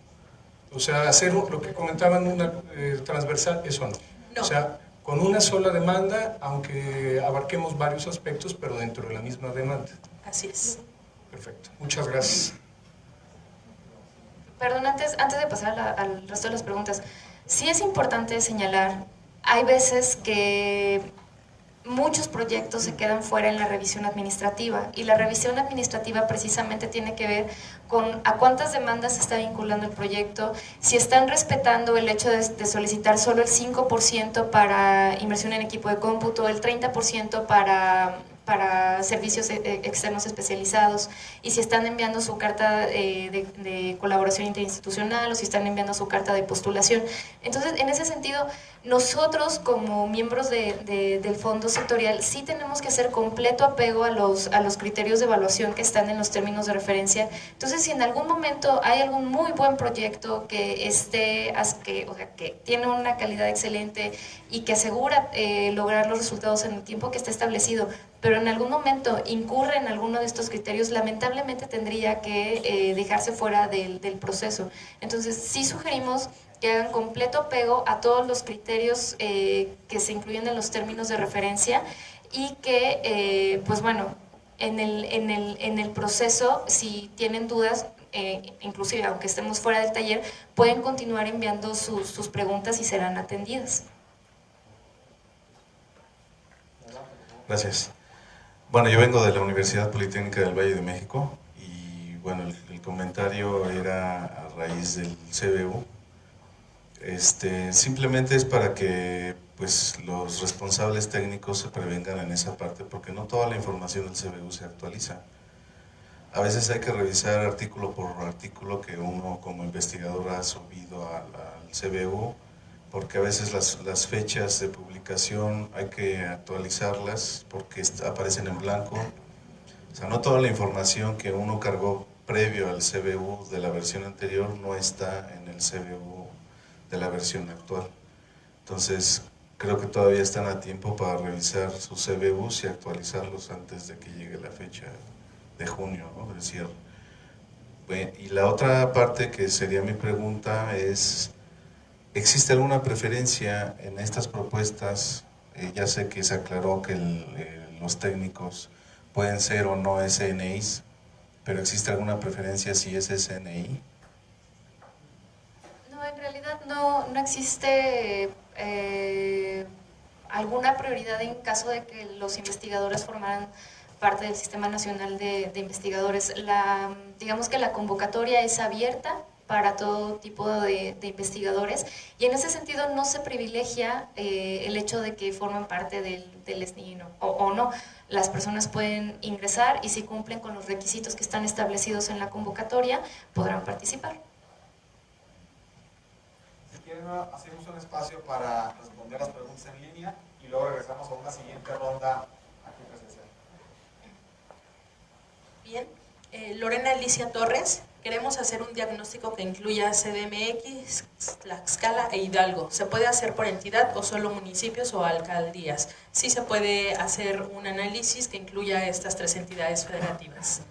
o sea, hacer lo que comentaban, una transversal, eso no. O sea, con una sola demanda, aunque abarquemos varios aspectos, pero dentro de la misma demanda. Así es. Perfecto, muchas gracias. Perdón, antes de pasar al resto de las preguntas, sí es importante señalar, hay veces que muchos proyectos se quedan fuera en la revisión administrativa, y la revisión administrativa precisamente tiene que ver con a cuántas demandas se está vinculando el proyecto, si están respetando el hecho de solicitar solo el 5% para inversión en equipo de cómputo, el 30% para servicios externos especializados, y si están enviando su carta de colaboración interinstitucional, o si están enviando su carta de postulación. Entonces, en ese sentido, nosotros como miembros del fondo sectorial sí tenemos que hacer completo apego a los criterios de evaluación que están en los términos de referencia. Entonces, si en algún momento hay algún muy buen proyecto que que tiene una calidad excelente y que asegura lograr los resultados en el tiempo que está establecido, pero en algún momento incurre en alguno de estos criterios, lamentablemente tendría que dejarse fuera del proceso. Entonces, sí sugerimos que hagan completo apego a todos los criterios que se incluyen en los términos de referencia y que, pues bueno, en el proceso, si tienen dudas, inclusive aunque estemos fuera del taller, pueden continuar enviando sus preguntas y serán atendidas. Gracias. Bueno, yo vengo de la Universidad Politécnica del Valle de México y bueno, el comentario era a raíz del CBU. Simplemente es para que pues, los responsables técnicos se prevengan en esa parte, porque no toda la información del CBU se actualiza. A veces hay que revisar artículo por artículo que uno como investigador ha subido al CBU, porque a veces las fechas de publicación hay que actualizarlas porque aparecen en blanco. O sea, no toda la información que uno cargó previo al CBU de la versión anterior no está en el CBU de la versión actual. Entonces, creo que todavía están a tiempo para revisar sus CBUs y actualizarlos antes de que llegue la fecha de junio, ¿no?, del cierre. Bueno, y la otra parte que sería mi pregunta es, ¿existe alguna preferencia en estas propuestas? Ya sé que se aclaró que los técnicos pueden ser o no SNIs, pero ¿existe alguna preferencia si es SNI? No, en realidad no existe alguna prioridad en caso de que los investigadores formaran parte del Sistema Nacional de Investigadores. Digamos que la convocatoria es abierta para todo tipo de investigadores y en ese sentido no se privilegia el hecho de que formen parte del SNI o no. Las personas pueden ingresar y si cumplen con los requisitos que están establecidos en la convocatoria podrán participar. Si quieren, hacemos un espacio para responder las preguntas en línea y luego regresamos a una siguiente ronda aquí presencial. Bien, Lorena Alicia Torres, queremos hacer un diagnóstico que incluya CDMX, Tlaxcala e Hidalgo. ¿Se puede hacer por entidad o solo municipios o alcaldías? Sí se puede hacer un análisis que incluya estas 3 entidades federativas.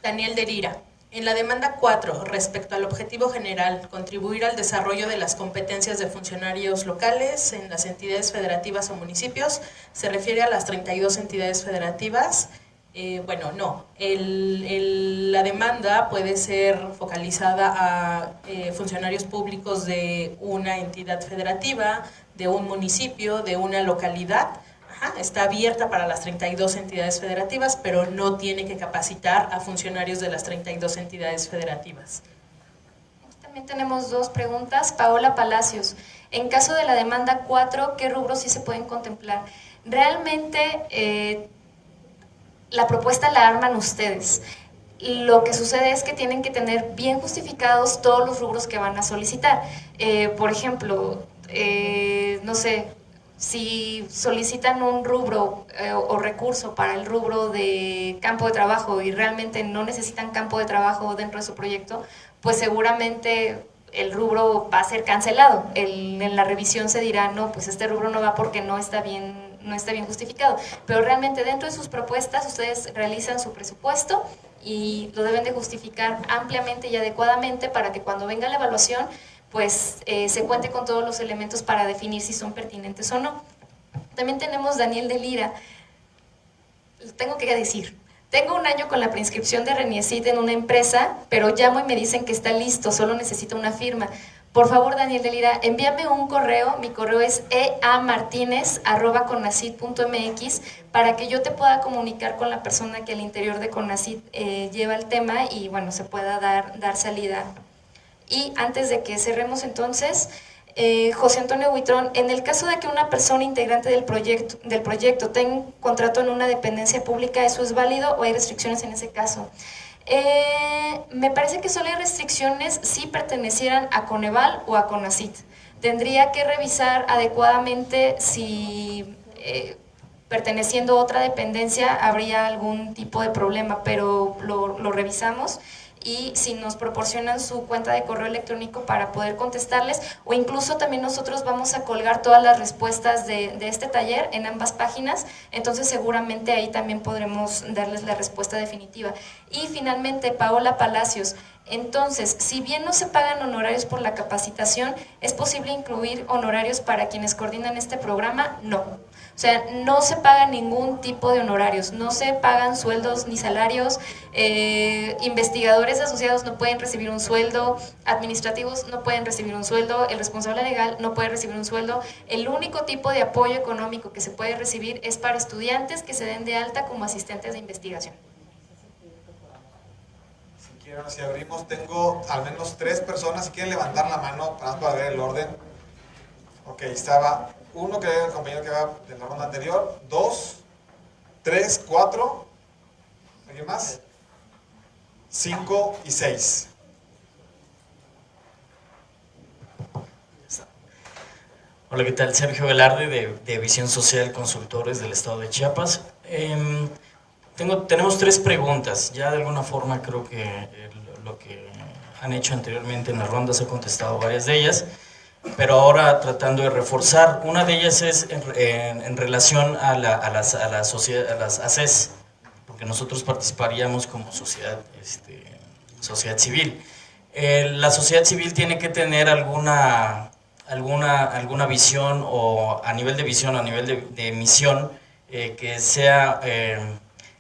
Daniel de Lira, en la demanda 4, respecto al objetivo general, contribuir al desarrollo de las competencias de funcionarios locales en las entidades federativas o municipios, ¿se refiere a las 32 entidades federativas? Bueno, no. La demanda puede ser focalizada a funcionarios públicos de una entidad federativa, de un municipio, de una localidad. Está abierta para las 32 entidades federativas, pero no tiene que capacitar a funcionarios de las 32 entidades federativas. También tenemos 2 preguntas. Paola Palacios, en caso de la demanda 4, ¿qué rubros sí se pueden contemplar? Realmente la propuesta la arman ustedes. Lo que sucede es que tienen que tener bien justificados todos los rubros que van a solicitar. Por ejemplo, no sé, si solicitan un rubro o recurso para el rubro de campo de trabajo y realmente no necesitan campo de trabajo dentro de su proyecto, pues seguramente el rubro va a ser cancelado. En la revisión se dirá, no, pues este rubro no va porque no está bien justificado. Pero realmente dentro de sus propuestas ustedes realizan su presupuesto y lo deben de justificar ampliamente y adecuadamente para que cuando venga la evaluación pues se cuente con todos los elementos para definir si son pertinentes o no. También tenemos Daniel de Lira. Tengo que decir, tengo 1 año con la preinscripción de RENIECIT en una empresa, pero llamo y me dicen que está listo, solo necesito una firma. Por favor, Daniel de Lira, envíame un correo, mi correo es eamartinez@conacit.mx para que yo te pueda comunicar con la persona que al interior de Conacit lleva el tema y bueno, se pueda dar salida. Y antes de que cerremos entonces, José Antonio Huitrón, en el caso de que una persona integrante del proyecto tenga un contrato en una dependencia pública, ¿eso es válido o hay restricciones en ese caso? Me parece que solo hay restricciones si pertenecieran a Coneval o a Conacit. Tendría que revisar adecuadamente si perteneciendo a otra dependencia habría algún tipo de problema, pero lo revisamos. y si nos proporcionan su cuenta de correo electrónico para poder contestarles, o incluso también nosotros vamos a colgar todas las respuestas de este taller en ambas páginas, entonces seguramente ahí también podremos darles la respuesta definitiva. Y finalmente, Paola Palacios, entonces, si bien no se pagan honorarios por la capacitación, ¿es posible incluir honorarios para quienes coordinan este programa? No. O sea, no se paga ningún tipo de honorarios, no se pagan sueldos ni salarios, investigadores asociados no pueden recibir un sueldo, administrativos no pueden recibir un sueldo, el responsable legal no puede recibir un sueldo. El único tipo de apoyo económico que se puede recibir es para estudiantes que se den de alta como asistentes de investigación. Si abrimos, tengo al menos 3 personas. Si quieren levantar la mano para ver el orden. Ok, estaba uno que era el compañero que va de la ronda anterior, 2, 3, 4. ¿Alguien más? 5 y 6. Hola, ¿qué tal? Sergio Velarde de Visión Social Consultores del Estado de Chiapas. Tenemos 3 preguntas. Ya de alguna forma creo que lo que han hecho anteriormente en las rondas he contestado varias de ellas, pero ahora tratando de reforzar. Una de ellas es en relación a las ACES, porque nosotros participaríamos como sociedad civil. La sociedad civil tiene que tener alguna visión, o a nivel de visión, a nivel de misión, que sea...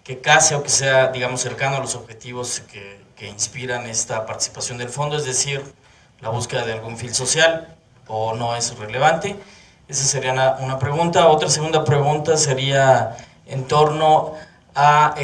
que case o que sea, digamos, cercano a los objetivos que inspiran esta participación del fondo, es decir, la búsqueda de algún fin social, o no es relevante. Esa sería una pregunta. Otra segunda pregunta sería en torno a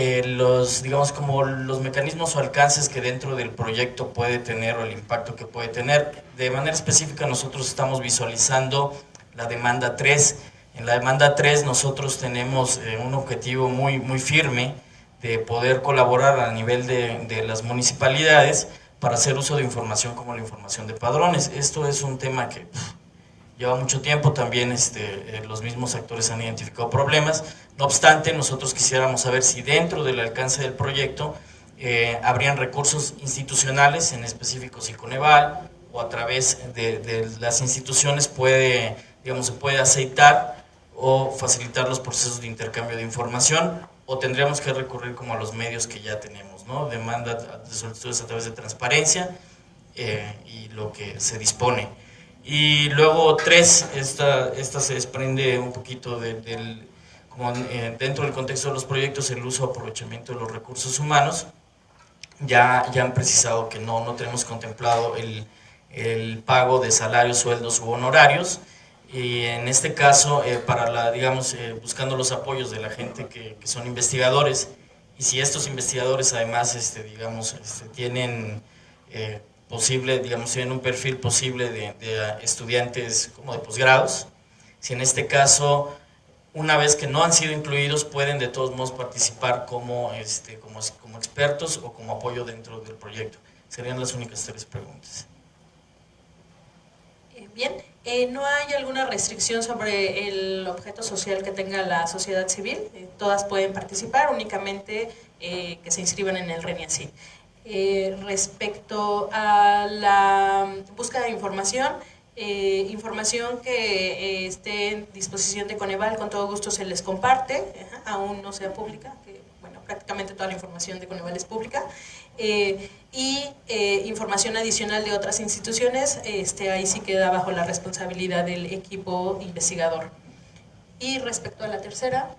digamos, como los mecanismos o alcances que dentro del proyecto puede tener, o el impacto que puede tener. De manera específica, nosotros estamos visualizando la demanda 3. En la demanda 3 nosotros tenemos un objetivo muy firme de poder colaborar a nivel de las municipalidades para hacer uso de información como la información de padrones. Esto es un tema que lleva mucho tiempo, también los mismos actores han identificado problemas. No obstante, nosotros quisiéramos saber si dentro del alcance del proyecto habrían recursos institucionales, en específico si Coneval o a través de las instituciones se puede aceitar o facilitar los procesos de intercambio de información, o tendríamos que recurrir como a los medios que ya tenemos, ¿no? Demanda de solicitudes a través de transparencia y lo que se dispone. Y luego 3, esta se desprende un poquito dentro del contexto de los proyectos, el uso o aprovechamiento de los recursos humanos. Ya han precisado que no tenemos contemplado el pago de salarios, sueldos u honorarios. Y en este caso, buscando los apoyos de la gente que son investigadores, y si estos investigadores además, tienen tienen un perfil posible de estudiantes como de posgrados, si en este caso, una vez que no han sido incluidos, pueden de todos modos participar como expertos o como apoyo dentro del proyecto. Serían las únicas 3 preguntas. Bien, ¿no hay alguna restricción sobre el objeto social que tenga la sociedad civil? Todas pueden participar, únicamente que se inscriban en el RENIACID. Respecto a la búsqueda de información, información que esté en disposición de Coneval, con todo gusto se les comparte, aún no sea pública, prácticamente toda la información de Coneval es pública, y información adicional de otras instituciones, ahí sí queda bajo la responsabilidad del equipo investigador. Y respecto a la tercera...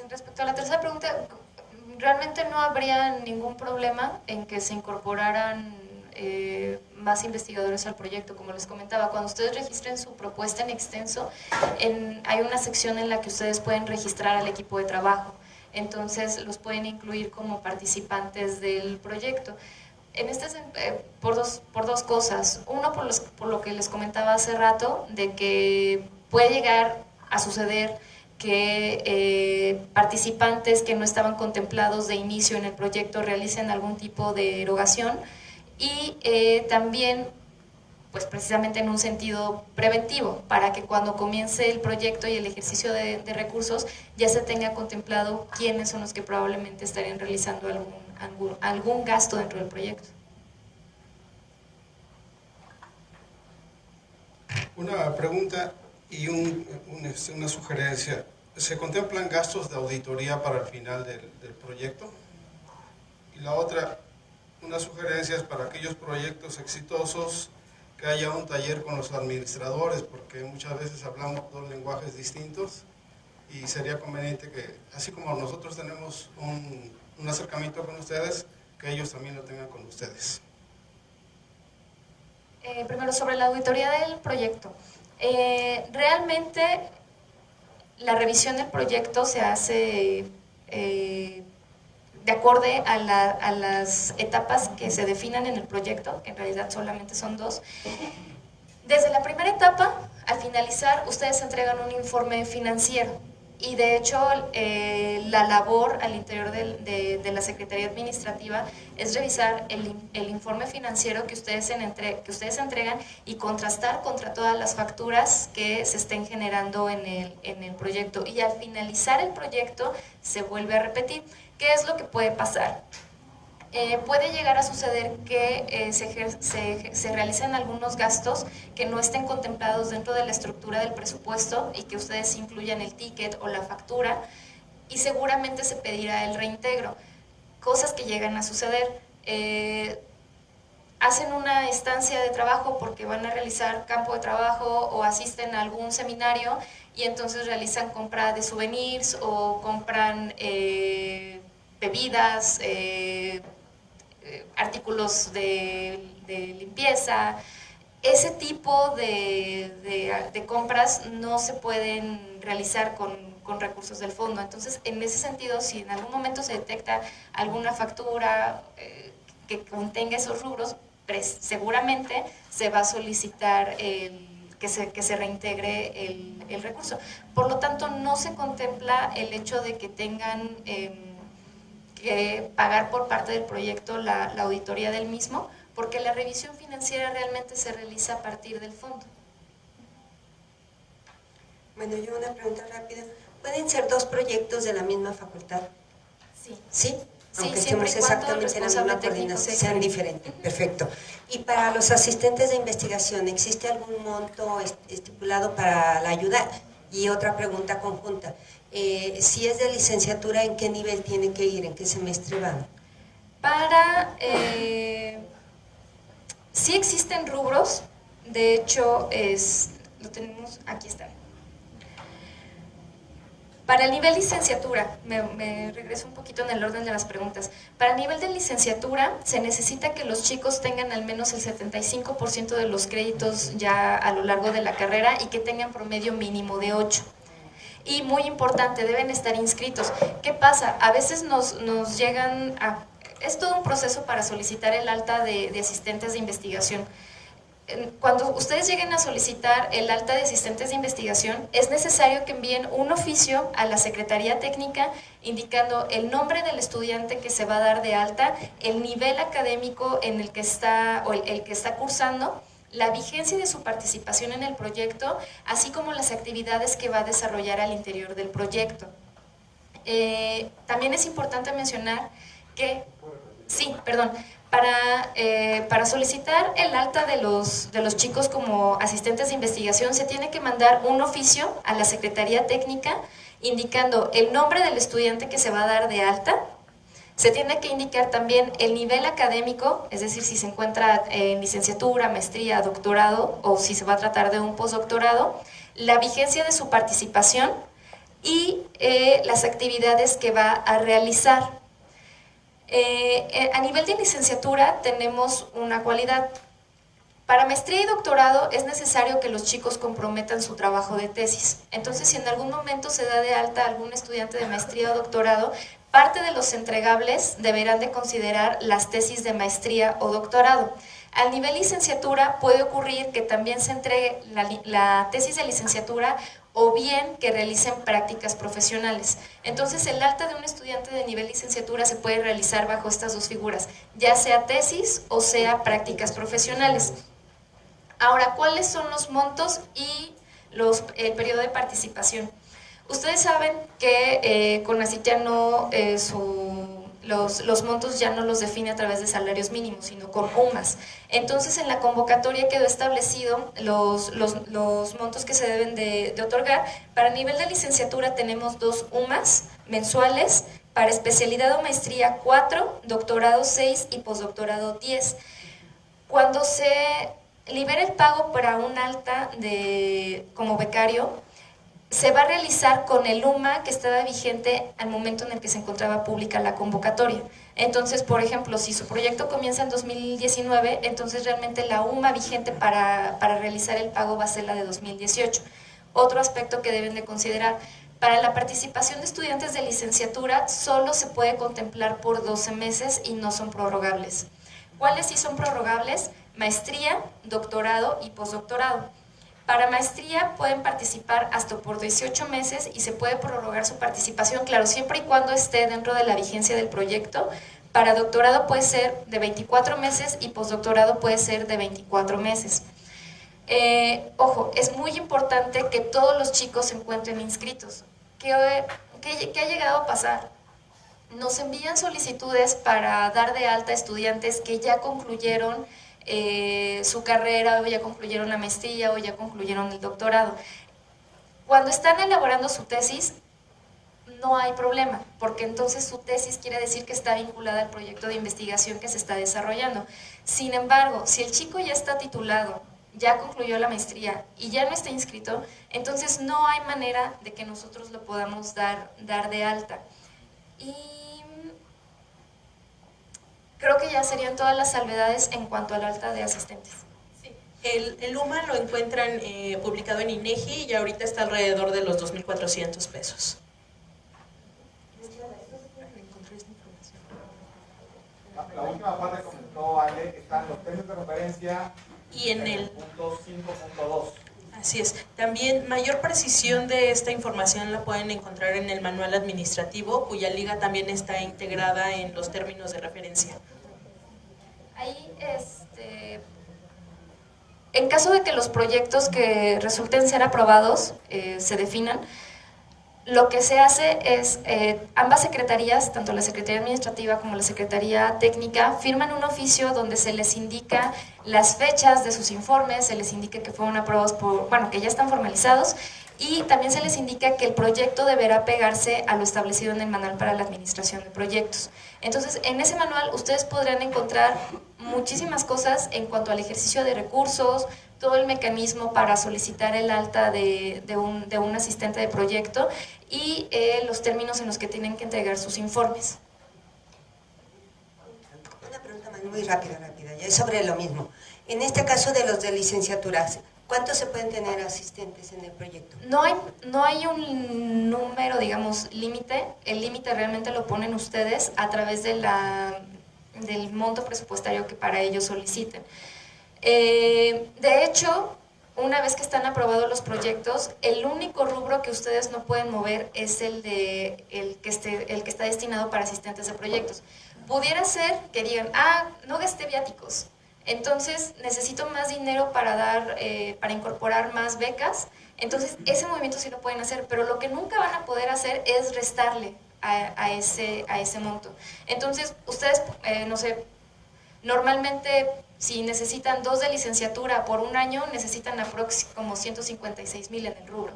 Respecto a la tercera pregunta, realmente no habría ningún problema en que se incorporaran más investigadores al proyecto. Como les comentaba, cuando ustedes registren su propuesta en extenso, hay una sección en la que ustedes pueden registrar al equipo de trabajo. Entonces los pueden incluir como participantes del proyecto. Por dos cosas. Uno, por lo que les comentaba hace rato, de que puede llegar a suceder que participantes que no estaban contemplados de inicio en el proyecto realicen algún tipo de erogación, y también pues precisamente en un sentido preventivo, para que cuando comience el proyecto y el ejercicio de recursos ya se tenga contemplado quiénes son los que probablemente estarían realizando algún gasto dentro del proyecto. Una pregunta y una sugerencia. ¿Se contemplan gastos de auditoría para el final del proyecto? Y la otra, una sugerencia es para aquellos proyectos exitosos que haya un taller con los administradores, porque muchas veces hablamos dos lenguajes distintos y sería conveniente que, así como nosotros tenemos un acercamiento con ustedes, que ellos también lo tengan con ustedes. Primero, sobre la auditoría del proyecto. Realmente la revisión del proyecto se hace de acuerdo a las etapas que se definan en el proyecto, que en realidad solamente son 2. Desde la primera etapa, al finalizar, ustedes entregan un informe financiero. Y de hecho, la labor al interior de la Secretaría Administrativa es revisar el informe financiero que ustedes entregan y contrastar contra todas las facturas que se estén generando en el proyecto. Y al finalizar el proyecto, se vuelve a repetir. ¿Qué es lo que puede pasar? Puede llegar a suceder que se realicen algunos gastos que no estén contemplados dentro de la estructura del presupuesto y que ustedes incluyan el ticket o la factura, y seguramente se pedirá el reintegro. Cosas que llegan a suceder. Hacen una estancia de trabajo porque van a realizar campo de trabajo o asisten a algún seminario y entonces realizan compra de souvenirs o compran bebidas, artículos de limpieza. Ese tipo de compras no se pueden realizar con recursos del fondo. Entonces, en ese sentido, si en algún momento se detecta alguna factura que contenga esos rubros, seguramente se va a solicitar que se reintegre el recurso. Por lo tanto, no se contempla el hecho de que tengan que pagar por parte del proyecto la auditoría del mismo, porque la revisión financiera realmente se realiza a partir del fondo. Bueno, yo una pregunta rápida. ¿Pueden ser 2 proyectos de la misma facultad? Sí. ¿Sí? Sí, aunque siempre estemos y cuando el exactamente en la misma responsable técnico coordinación, sea sean diferentes. Perfecto. Y para los asistentes de investigación, ¿existe algún monto estipulado para la ayuda? Y otra pregunta conjunta. Si es de licenciatura, ¿en qué nivel tiene que ir? ¿En qué semestre van? Sí existen rubros, de hecho, lo tenemos, aquí está. Para el nivel licenciatura, me regreso un poquito en el orden de las preguntas. Para el nivel de licenciatura se necesita que los chicos tengan al menos el 75% de los créditos ya a lo largo de la carrera y que tengan promedio mínimo de 8. Y muy importante, deben estar inscritos. ¿Qué pasa? A veces nos llegan a... Es todo un proceso para solicitar el alta de asistentes de investigación. Cuando ustedes lleguen a solicitar el alta de asistentes de investigación, es necesario que envíen un oficio a la Secretaría Técnica indicando el nombre del estudiante que se va a dar de alta, el nivel académico en el que está o el que está cursando, la vigencia de su participación en el proyecto, así como las actividades que va a desarrollar al interior del proyecto. También es importante mencionar que, para solicitar el alta de los chicos como asistentes de investigación se tiene que mandar un oficio a la Secretaría Técnica indicando el nombre del estudiante que se va a dar de alta. Se tiene que indicar también el nivel académico, es decir, si se encuentra en licenciatura, maestría, doctorado o si se va a tratar de un postdoctorado, la vigencia de su participación y las actividades que va a realizar. A nivel de licenciatura tenemos una cualidad. Para maestría y doctorado es necesario que los chicos comprometan su trabajo de tesis. Entonces, si en algún momento se da de alta a algún estudiante de maestría o doctorado, parte de los entregables deberán de considerar las tesis de maestría o doctorado. Al nivel licenciatura puede ocurrir que también se entregue la tesis de licenciatura o bien que realicen prácticas profesionales. Entonces, el alta de un estudiante de nivel licenciatura se puede realizar bajo estas 2 figuras, ya sea tesis o sea prácticas profesionales. Ahora, ¿cuáles son los montos y el periodo de participación? Ustedes saben que CONACYT ya no, los montos ya no los define a través de salarios mínimos, sino con UMAS. Entonces, en la convocatoria quedó establecido los montos que se deben de otorgar. Para nivel de licenciatura tenemos 2 UMAS mensuales, para especialidad o maestría 4, doctorado 6 y postdoctorado 10. Cuando se libera el pago para un alta como becario, se va a realizar con el UMA que estaba vigente al momento en el que se encontraba pública la convocatoria. Entonces, por ejemplo, si su proyecto comienza en 2019, entonces realmente la UMA vigente para realizar el pago va a ser la de 2018. Otro aspecto que deben de considerar: para la participación de estudiantes de licenciatura solo se puede contemplar por 12 meses y no son prorrogables. ¿Cuáles sí son prorrogables? Maestría, doctorado y postdoctorado. Para maestría pueden participar hasta por 18 meses y se puede prorrogar su participación, claro, siempre y cuando esté dentro de la vigencia del proyecto. Para doctorado puede ser de 24 meses y postdoctorado puede ser de 24 meses. Ojo, es muy importante que todos los chicos se encuentren inscritos. ¿Qué ha llegado a pasar? Nos envían solicitudes para dar de alta estudiantes que ya concluyeron su carrera, o ya concluyeron la maestría, o ya concluyeron el doctorado. Cuando están elaborando su tesis, no hay problema, porque entonces su tesis quiere decir que está vinculada al proyecto de investigación que se está desarrollando. Sin embargo, si el chico ya está titulado, ya concluyó la maestría y ya no está inscrito, entonces no hay manera de que nosotros lo podamos dar de alta. Y creo que ya serían todas las salvedades en cuanto al alta de asistentes. Sí. El UMA lo encuentran publicado en INEGI y ahorita está alrededor de los 2.400 pesos. La última parte comentó Ale, que están los términos de referencia y en el punto 5.2. Así es. También mayor precisión de esta información la pueden encontrar en el manual administrativo, cuya liga también está integrada en los términos de referencia. Ahí, en caso de que los proyectos que resulten ser aprobados se definan, lo que se hace es, ambas secretarías, tanto la Secretaría Administrativa como la Secretaría Técnica, firman un oficio donde se les indica las fechas de sus informes, se les indica que fueron aprobados que ya están formalizados, y también se les indica que el proyecto deberá pegarse a lo establecido en el manual para la administración de proyectos. Entonces, en ese manual ustedes podrán encontrar muchísimas cosas en cuanto al ejercicio de recursos, todo el mecanismo para solicitar el alta de un asistente de proyecto y los términos en los que tienen que entregar sus informes. Una pregunta muy rápida, ya es sobre lo mismo. En este caso de los de licenciaturas, ¿cuántos se pueden tener asistentes en el proyecto? No hay un número, digamos, límite. El límite realmente lo ponen ustedes a través del monto presupuestario que para ellos soliciten. De hecho, una vez que están aprobados los proyectos, el único rubro que ustedes no pueden mover es el que está destinado para asistentes de proyectos. Pudiera ser que digan, no gasté viáticos, entonces necesito más dinero para incorporar más becas. Entonces ese movimiento sí lo pueden hacer, pero lo que nunca van a poder hacer es restarle a ese monto. Entonces ustedes, no sé, normalmente si necesitan 2 de licenciatura por un año, necesitan como 156,000 en el rubro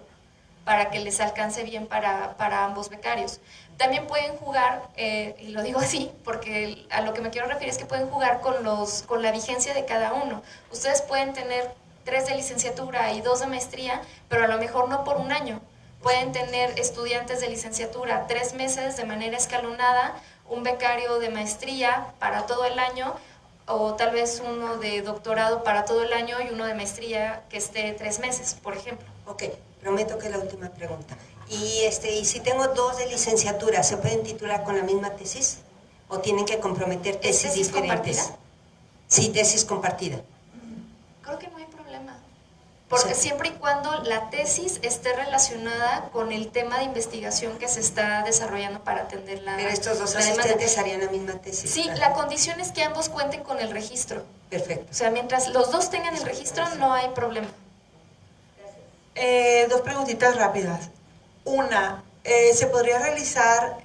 para que les alcance bien para ambos becarios. También pueden jugar, y lo digo así porque a lo que me quiero referir es que pueden jugar con la vigencia de cada uno. Ustedes pueden tener 3 de licenciatura y 2 de maestría, pero a lo mejor no por un año. Pueden tener estudiantes de licenciatura 3 meses de manera escalonada, un becario de maestría para todo el año, o tal vez uno de doctorado para todo el año y uno de maestría que esté 3 meses, por ejemplo. Ok, prometo que es la última pregunta. Y si tengo 2 de licenciatura, ¿se pueden titular con la misma tesis? ¿O tienen que comprometer tesis diferentes? Compartida? Sí, tesis compartida. Creo que no hay problema. Porque siempre y cuando la tesis esté relacionada con el tema de investigación que se está desarrollando para atender la Pero estos dos la demanda. asistentes harían la misma tesis. Sí, la condición es que ambos cuenten con el registro. Perfecto. O sea, mientras los dos tengan el registro, no hay problema. Dos preguntitas rápidas. Una, ¿se podría realizar,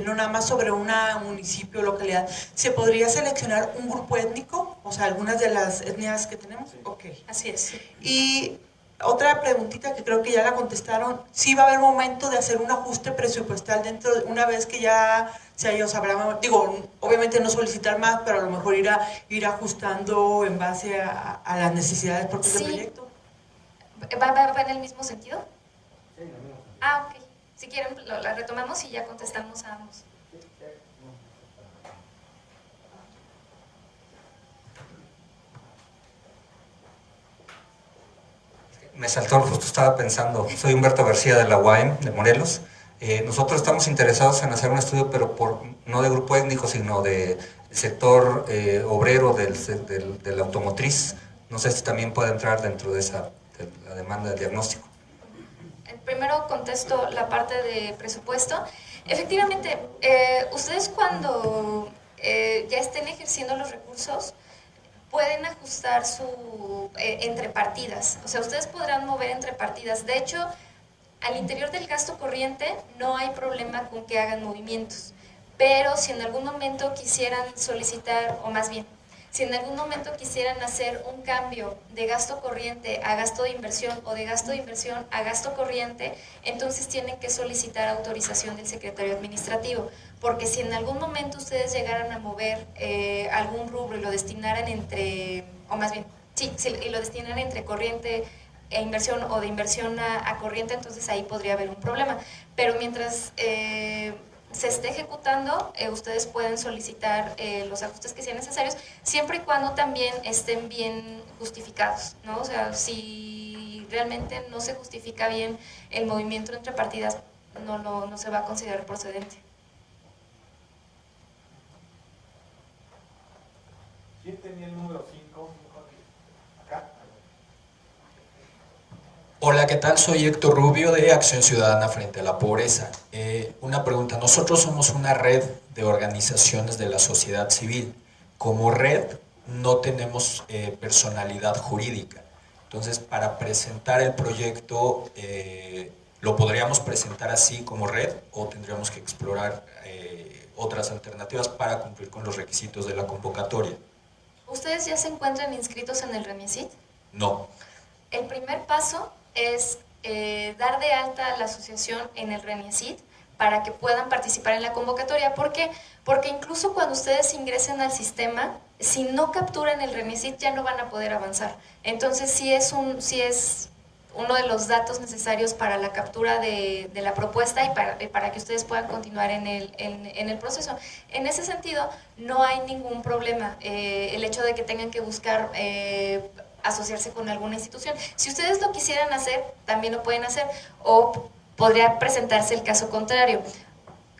no nada más sobre un municipio o localidad, ¿se podría seleccionar un grupo étnico? O sea, algunas de las etnias que tenemos. Ok. Así es. Y otra preguntita que creo que ya la contestaron, ¿sí va a haber momento de hacer un ajuste presupuestal dentro de una vez que ya se haya sabrá, digo, obviamente no solicitar más, pero a lo mejor ir ajustando en base a las necesidades propias del proyecto? ¿Va en el mismo sentido? Sí, en el mismo sentido. Ah, ok. Si quieren, la retomamos y ya contestamos a ambos. Me saltó, justo estaba pensando, soy Humberto García de la UAM de Morelos. Nosotros estamos interesados en hacer un estudio, pero no de grupo étnico, sino del sector obrero de la automotriz. No sé si también puede entrar dentro de la demanda de diagnóstico. Primero contesto la parte de presupuesto. Efectivamente, ustedes cuando ya estén ejerciendo los recursos, pueden ajustar entre partidas. O sea, ustedes podrán mover entre partidas. De hecho, al interior del gasto corriente no hay problema con que hagan movimientos. Pero si en algún momento quisieran solicitar, o más bien, si en algún momento quisieran hacer un cambio de gasto corriente a gasto de inversión o de gasto de inversión a gasto corriente, entonces tienen que solicitar autorización del secretario administrativo. Porque si en algún momento ustedes llegaran a mover algún rubro y lo destinaran entre, o más bien, sí, y lo destinaran entre corriente e inversión o de inversión a corriente, entonces ahí podría haber un problema. Pero mientras se esté ejecutando, ustedes pueden solicitar los ajustes que sean necesarios, siempre y cuando también estén bien justificados, ¿no? O sea, si realmente no se justifica bien el movimiento entre partidas, no se va a considerar procedente. ¿Quién tenía el número 5? Acá. Hola, ¿qué tal? Soy Héctor Rubio de Acción Ciudadana Frente a la Pobreza. Una pregunta, nosotros somos una red de organizaciones de la sociedad civil. Como red no tenemos personalidad jurídica. Entonces, para presentar el proyecto, ¿lo podríamos presentar así como red o tendríamos que explorar otras alternativas para cumplir con los requisitos de la convocatoria? ¿Ustedes ya se encuentran inscritos en el RENIECIT? No. El primer paso es dar de alta a la asociación en el RENIECIT para que puedan participar en la convocatoria. ¿Por qué? Porque incluso cuando ustedes ingresen al sistema, si no capturan el RENIECIT ya no van a poder avanzar. Entonces sí es uno de los datos necesarios para la captura de la propuesta y para que ustedes puedan continuar en el proceso. En ese sentido, no hay ningún problema el hecho de que tengan que buscar asociarse con alguna institución. Si ustedes lo quisieran hacer, también lo pueden hacer, o podría presentarse el caso contrario.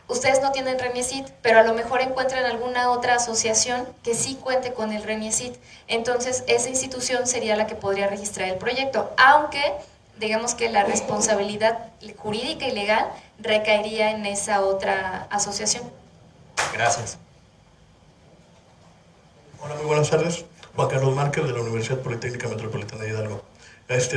Ustedes no tienen RENIECIT, pero a lo mejor encuentran alguna otra asociación que sí cuente con el RENIECIT. Entonces, esa institución sería la que podría registrar el proyecto, aunque digamos que la responsabilidad jurídica y legal recaería en esa otra asociación. Gracias. Hola, muy buenas tardes. Juan Carlos Márquez de la Universidad Politécnica Metropolitana de Hidalgo.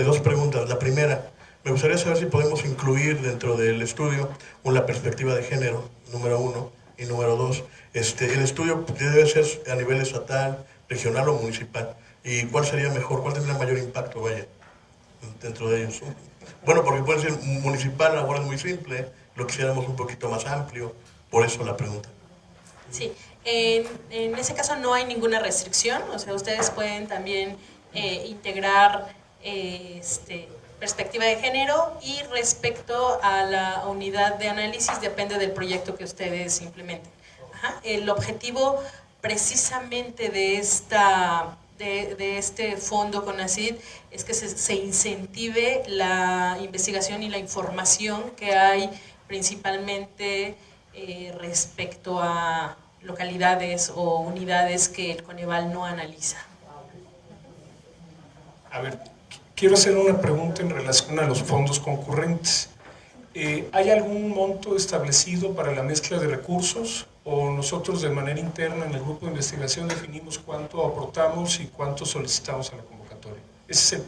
Dos preguntas. La primera, me gustaría saber si podemos incluir dentro del estudio una perspectiva de género, número 1, y número 2, el estudio debe ser a nivel estatal, regional o municipal, y cuál sería mejor, cuál tendría mayor impacto, vaya, dentro de ellos. Bueno, porque puede ser municipal, ahora es muy simple, lo quisiéramos un poquito más amplio, por eso la pregunta. Sí, en ese caso no hay ninguna restricción, o sea, ustedes pueden también integrar perspectiva de género, y respecto a la unidad de análisis depende del proyecto que ustedes implementen. Ajá. El objetivo precisamente de este fondo CONACYT es que se incentive la investigación y la información que hay principalmente respecto a localidades o unidades que el Coneval no analiza. A ver, quiero hacer una pregunta en relación a los fondos concurrentes. ¿Hay algún monto establecido para la mezcla de recursos o nosotros de manera interna en el grupo de investigación definimos cuánto aportamos y cuánto solicitamos a la convocatoria? Ese es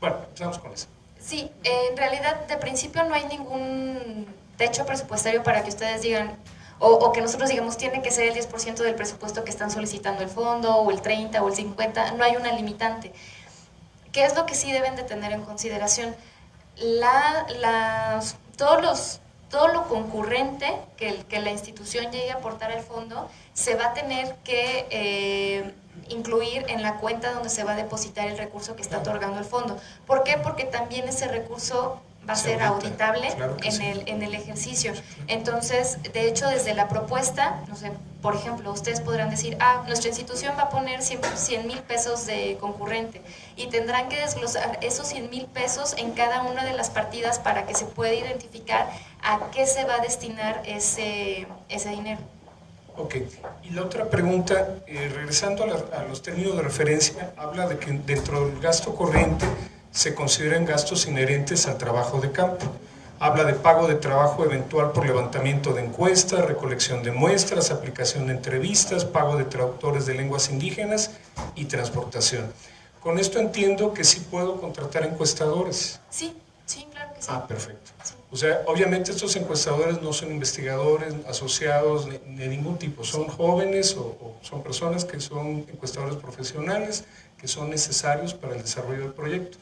bueno, empezamos con eso. Sí, en realidad de principio no hay ningún techo presupuestario para que ustedes digan, o que nosotros digamos tiene que ser el 10% del presupuesto que están solicitando el fondo, o el 30, o el 50, no hay una limitante. ¿Qué es lo que sí deben de tener en consideración? Todo lo concurrente que la institución llegue a aportar al fondo se va a tener que incluir en la cuenta donde se va a depositar el recurso que está otorgando el fondo. ¿Por qué? Porque también ese recurso va a ser auditable en el ejercicio. Entonces, de hecho, desde la propuesta, no sé, por ejemplo, ustedes podrán decir, nuestra institución va a poner 100,000 pesos de concurrente y tendrán que desglosar esos 100,000 pesos en cada una de las partidas para que se pueda identificar a qué se va a destinar ese dinero. Ok, y la otra pregunta, regresando a los términos de referencia, habla de que dentro del gasto corriente se consideran gastos inherentes al trabajo de campo. Habla de pago de trabajo eventual por levantamiento de encuestas, recolección de muestras, aplicación de entrevistas, pago de traductores de lenguas indígenas y transportación. Con esto entiendo que sí puedo contratar encuestadores. Sí, claro que sí. Perfecto. O sea, obviamente estos encuestadores no son investigadores asociados de ningún tipo, son jóvenes o son personas que son encuestadores profesionales que son necesarios para el desarrollo del proyecto.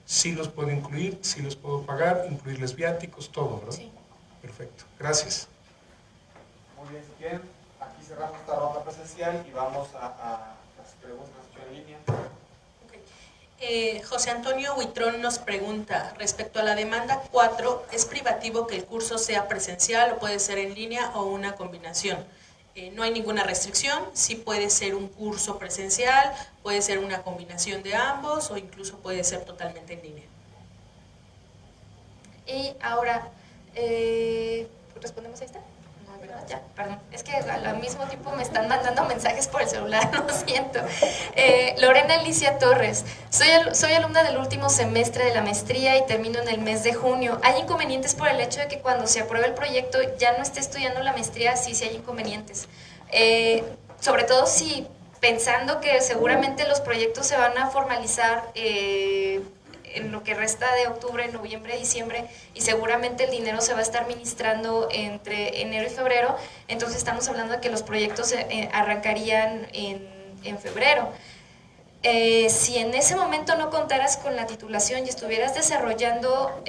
Sí los puedo incluir, sí los puedo pagar, incluirles viáticos, todo, ¿verdad? Sí. Perfecto, gracias. Muy bien, si quieren, aquí cerramos esta ronda presencial y vamos a las preguntas en línea. José Antonio Huitrón nos pregunta, respecto a la demanda 4, ¿es privativo que el curso sea presencial o puede ser en línea o una combinación? No hay ninguna restricción, sí puede ser un curso presencial, puede ser una combinación de ambos o incluso puede ser totalmente en línea. Y ahora, ¿respondemos a esta? No, ¿verdad? Ya, perdón. Es que al mismo tiempo me están mandando mensajes por el celular, lo siento. Lorena Alicia Torres, soy alumna del último semestre de la maestría y termino en el mes de junio. ¿Hay inconvenientes por el hecho de que cuando se apruebe el proyecto ya no esté estudiando la maestría? Sí hay inconvenientes. Sobre todo si pensando que seguramente los proyectos se van a formalizar en lo que resta de octubre, noviembre, diciembre, y seguramente el dinero se va a estar ministrando entre enero y febrero, entonces estamos hablando de que los proyectos arrancarían en febrero. Si en ese momento no contaras con la titulación y estuvieras desarrollando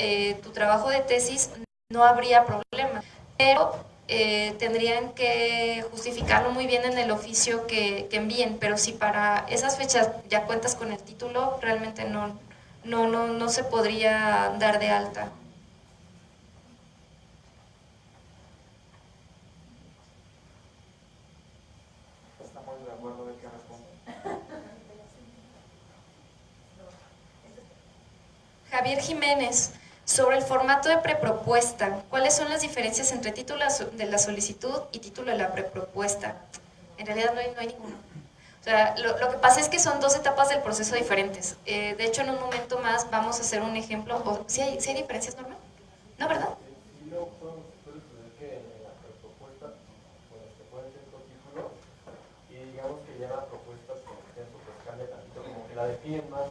tu trabajo de tesis, no habría problema, pero tendrían que justificarlo muy bien en el oficio que envíen, pero si para esas fechas ya cuentas con el título, realmente no se podría dar de alta. Estamos de acuerdo de que responde. Javier Jiménez, sobre el formato de prepropuesta, ¿cuáles son las diferencias entre título de la solicitud y título de la prepropuesta? En realidad no hay ninguno. O sea, lo que pasa es que son dos etapas del proceso diferentes. De hecho, en un momento más vamos a hacer un ejemplo. ¿Sí hay diferencias, Norma? ¿No, verdad? Sí, luego puede suceder que en la prepropuesta se puede hacer otro título y digamos que ya la propuesta se cambia tantito, como que la definen más.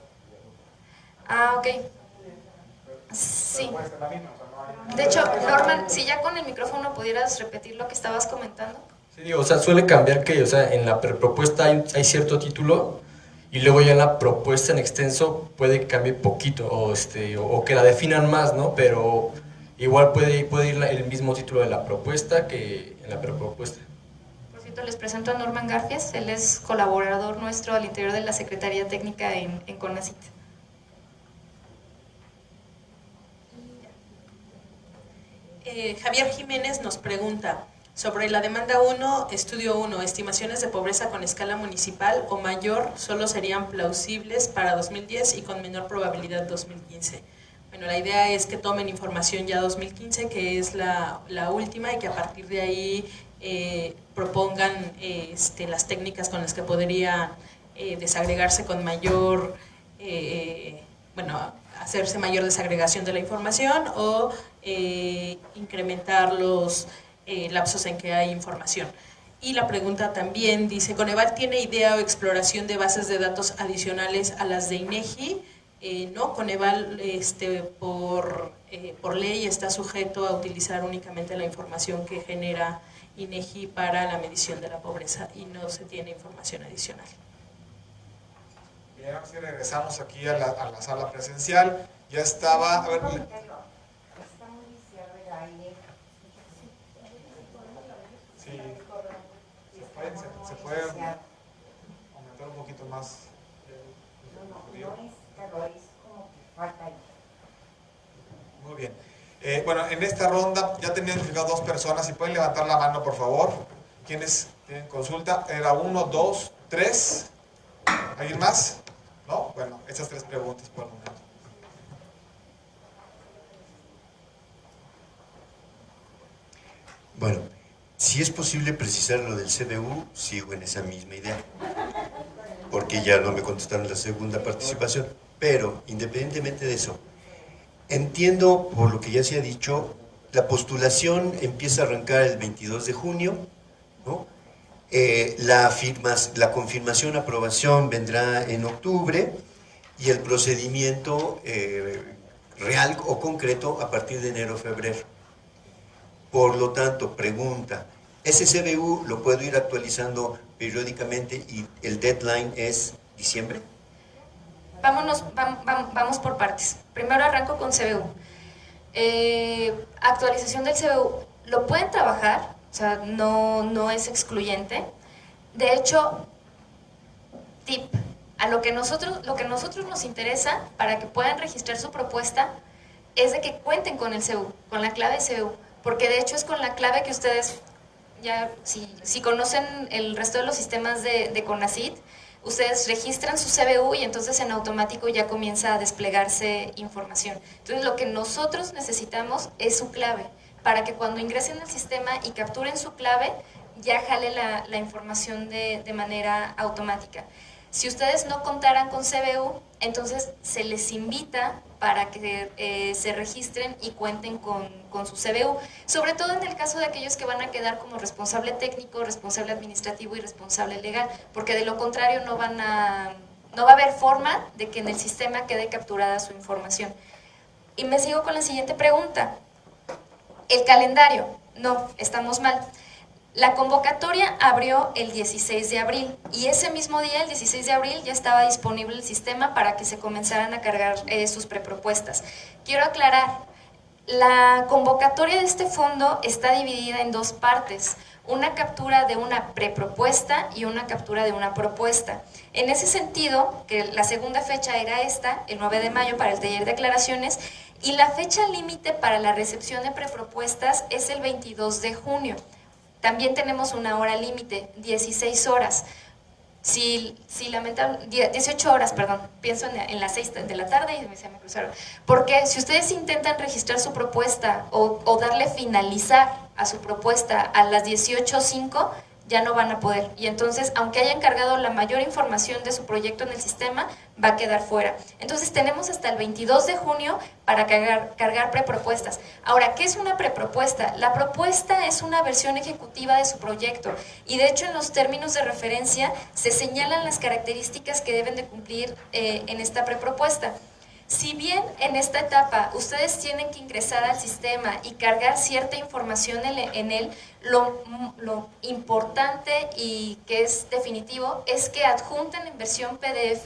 Ok. Sí. De hecho, Norman, si ya con el micrófono pudieras repetir lo que estabas comentando. Sí, digo, o sea, suele cambiar que, o sea, en la prepropuesta hay cierto título y luego ya en la propuesta en extenso puede que cambie poquito o que la definan más, ¿no? Pero igual puede ir el mismo título de la propuesta que en la prepropuesta. Por cierto, les presento a Norman Garfias, él es colaborador nuestro al interior de la Secretaría Técnica en CONACYT. Javier Jiménez nos pregunta sobre la demanda 1, estudio 1, estimaciones de pobreza con escala municipal o mayor solo serían plausibles para 2010 y con menor probabilidad 2015. Bueno, la idea es que tomen información ya 2015, que es la última, y que a partir de ahí propongan las técnicas con las que podría desagregarse con mayor bueno, hacerse mayor desagregación de la información o incrementar los lapsos en que hay información. Y la pregunta también dice, ¿Coneval tiene idea o exploración de bases de datos adicionales a las de INEGI? No, Coneval por ley está sujeto a utilizar únicamente la información que genera INEGI para la medición de la pobreza y no se tiene información adicional. Bien, si regresamos aquí a la sala presencial, ya estaba... A ver, Está muy viciado el aire. sí, se puede aumentar un poquito más. No es calor, es como que falta aire. Muy bien. Bueno, en esta ronda ya tenía identificado 2 personas. Si pueden levantar la mano, por favor. ¿Quiénes tienen consulta? Era 1, 2, 3. ¿Alguien más? ¿No? Bueno, estas 3 preguntas por el momento. Bueno, si es posible precisar lo del CBU, sigo en esa misma idea, porque ya no me contestaron la segunda participación. Pero, independientemente de eso, entiendo, por lo que ya se ha dicho, la postulación empieza a arrancar el 22 de junio, ¿no? La confirmación, aprobación vendrá en octubre y el procedimiento real o concreto a partir de enero o febrero. Por lo tanto, pregunta, ¿ese CBU lo puedo ir actualizando periódicamente y el deadline es diciembre? Vamos por partes. Primero arranco con CBU. Actualización del CBU. Lo pueden trabajar, o sea, no es excluyente. De hecho, tip, lo que nosotros nos interesa para que puedan registrar su propuesta es de que cuenten con el CBU, con la clave CBU, porque de hecho es con la clave que ustedes, ya si conocen el resto de los sistemas de CONACYT, ustedes registran su CBU y entonces en automático ya comienza a desplegarse información. Entonces lo que nosotros necesitamos es su clave, para que cuando ingresen al sistema y capturen su clave, ya jale la información de manera automática. Si ustedes no contaran con CBU, entonces se les invita para que se registren y cuenten con su CBU, sobre todo en el caso de aquellos que van a quedar como responsable técnico, responsable administrativo y responsable legal, porque de lo contrario no va a haber forma de que en el sistema quede capturada su información. Y me sigo con la siguiente pregunta. El calendario, no, estamos mal. La convocatoria abrió el 16 de abril y ese mismo día, el 16 de abril, ya estaba disponible el sistema para que se comenzaran a cargar sus prepropuestas. Quiero aclarar, la convocatoria de este fondo está dividida en 2 partes, una captura de una prepropuesta y una captura de una propuesta. En ese sentido, que la segunda fecha era esta, el 9 de mayo para el taller de aclaraciones, y la fecha límite para la recepción de prepropuestas es el 22 de junio. También tenemos una hora límite, 16 horas. Si lamentablemente, 18 horas, perdón, pienso en las 6 de la tarde y se me cruzaron. Porque si ustedes intentan registrar su propuesta o darle finalizar a su propuesta a las 18:05, ya no van a poder. Y entonces, aunque hayan cargado la mayor información de su proyecto en el sistema, va a quedar fuera. Entonces, tenemos hasta el 22 de junio para cargar prepropuestas. Ahora, ¿qué es una prepropuesta? La propuesta es una versión ejecutiva de su proyecto y, de hecho, en los términos de referencia se señalan las características que deben de cumplir en esta prepropuesta. Si bien en esta etapa ustedes tienen que ingresar al sistema y cargar cierta información en él, lo importante y que es definitivo es que adjunten en versión PDF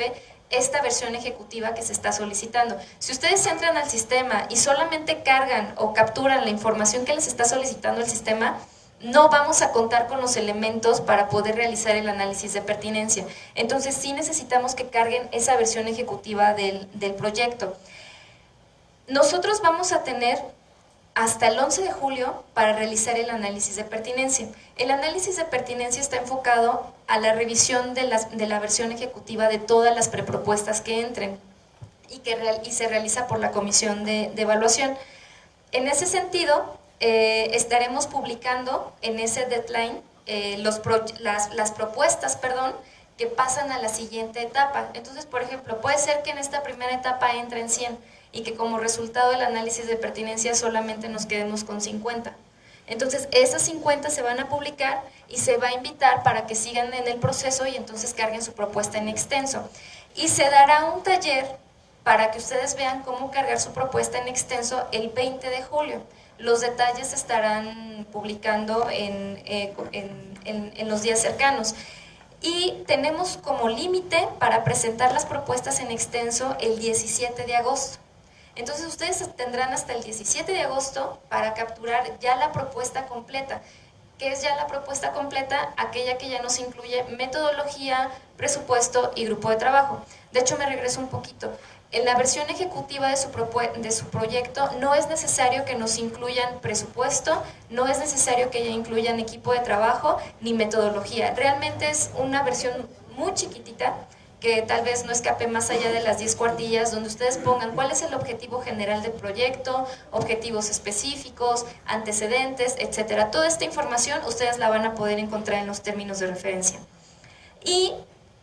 esta versión ejecutiva que se está solicitando. Si ustedes entran al sistema y solamente cargan o capturan la información que les está solicitando el sistema, no vamos a contar con los elementos para poder realizar el análisis de pertinencia. Entonces sí necesitamos que carguen esa versión ejecutiva del proyecto. Nosotros vamos a tener hasta el 11 de julio para realizar el análisis de pertinencia. El análisis de pertinencia está enfocado a la revisión de la versión ejecutiva de todas las prepropuestas que entren y se realiza por la comisión de evaluación. En ese sentido, estaremos publicando en ese deadline las propuestas, que pasan a la siguiente etapa. Entonces, por ejemplo, puede ser que en esta primera etapa entren 100 y que como resultado del análisis de pertinencia solamente nos quedemos con 50. Entonces, esas 50 se van a publicar y se va a invitar para que sigan en el proceso y entonces carguen su propuesta en extenso. Y se dará un taller para que ustedes vean cómo cargar su propuesta en extenso el 20 de julio. Los detalles se estarán publicando en los días cercanos. Y tenemos como límite para presentar las propuestas en extenso el 17 de agosto. Entonces ustedes tendrán hasta el 17 de agosto para capturar ya la propuesta completa. ¿Qué es ya la propuesta completa? Aquella que ya nos incluye metodología, presupuesto y grupo de trabajo. De hecho, me regreso un poquito. En la versión ejecutiva de su proyecto no es necesario que nos incluyan presupuesto, no es necesario que ya incluyan equipo de trabajo ni metodología. Realmente es una versión muy chiquitita que tal vez no escape más allá de las 10 cuartillas, donde ustedes pongan cuál es el objetivo general del proyecto, objetivos específicos, antecedentes, etcétera. Toda esta información ustedes la van a poder encontrar en los términos de referencia. Y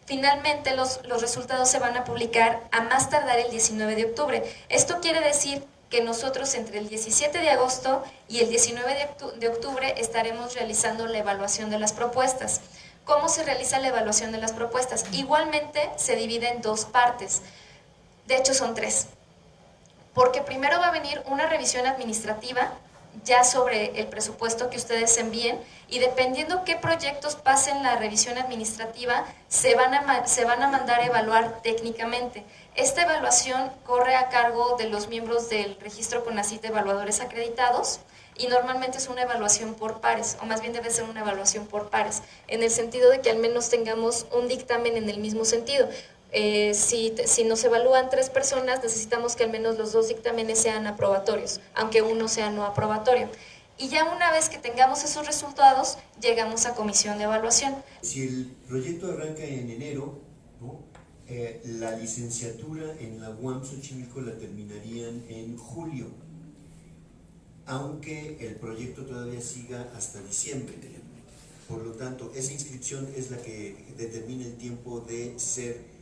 finalmente los resultados se van a publicar a más tardar el 19 de octubre. Esto quiere decir que nosotros entre el 17 de agosto y el 19 de octubre estaremos realizando la evaluación de las propuestas. ¿Cómo se realiza la evaluación de las propuestas? Igualmente se divide en dos partes. De hecho son tres. Porque primero va a venir una revisión administrativa ya sobre el presupuesto que ustedes envíen y dependiendo qué proyectos pasen la revisión administrativa se van a mandar a evaluar técnicamente. Esta evaluación corre a cargo de los miembros del registro CONACYT de evaluadores acreditados y normalmente es una evaluación por pares, o más bien debe ser una evaluación por pares, en el sentido de que al menos tengamos un dictamen en el mismo sentido. Si nos evalúan 3 personas, necesitamos que al menos los 2 dictámenes sean aprobatorios, aunque uno sea no aprobatorio. Y ya una vez que tengamos esos resultados, llegamos a comisión de evaluación. Si el proyecto arranca en enero, ¿no? La licenciatura en la UAM Xochimilco la terminarían en julio, aunque el proyecto todavía siga hasta diciembre. Por lo tanto, esa inscripción es la que determina el tiempo de ser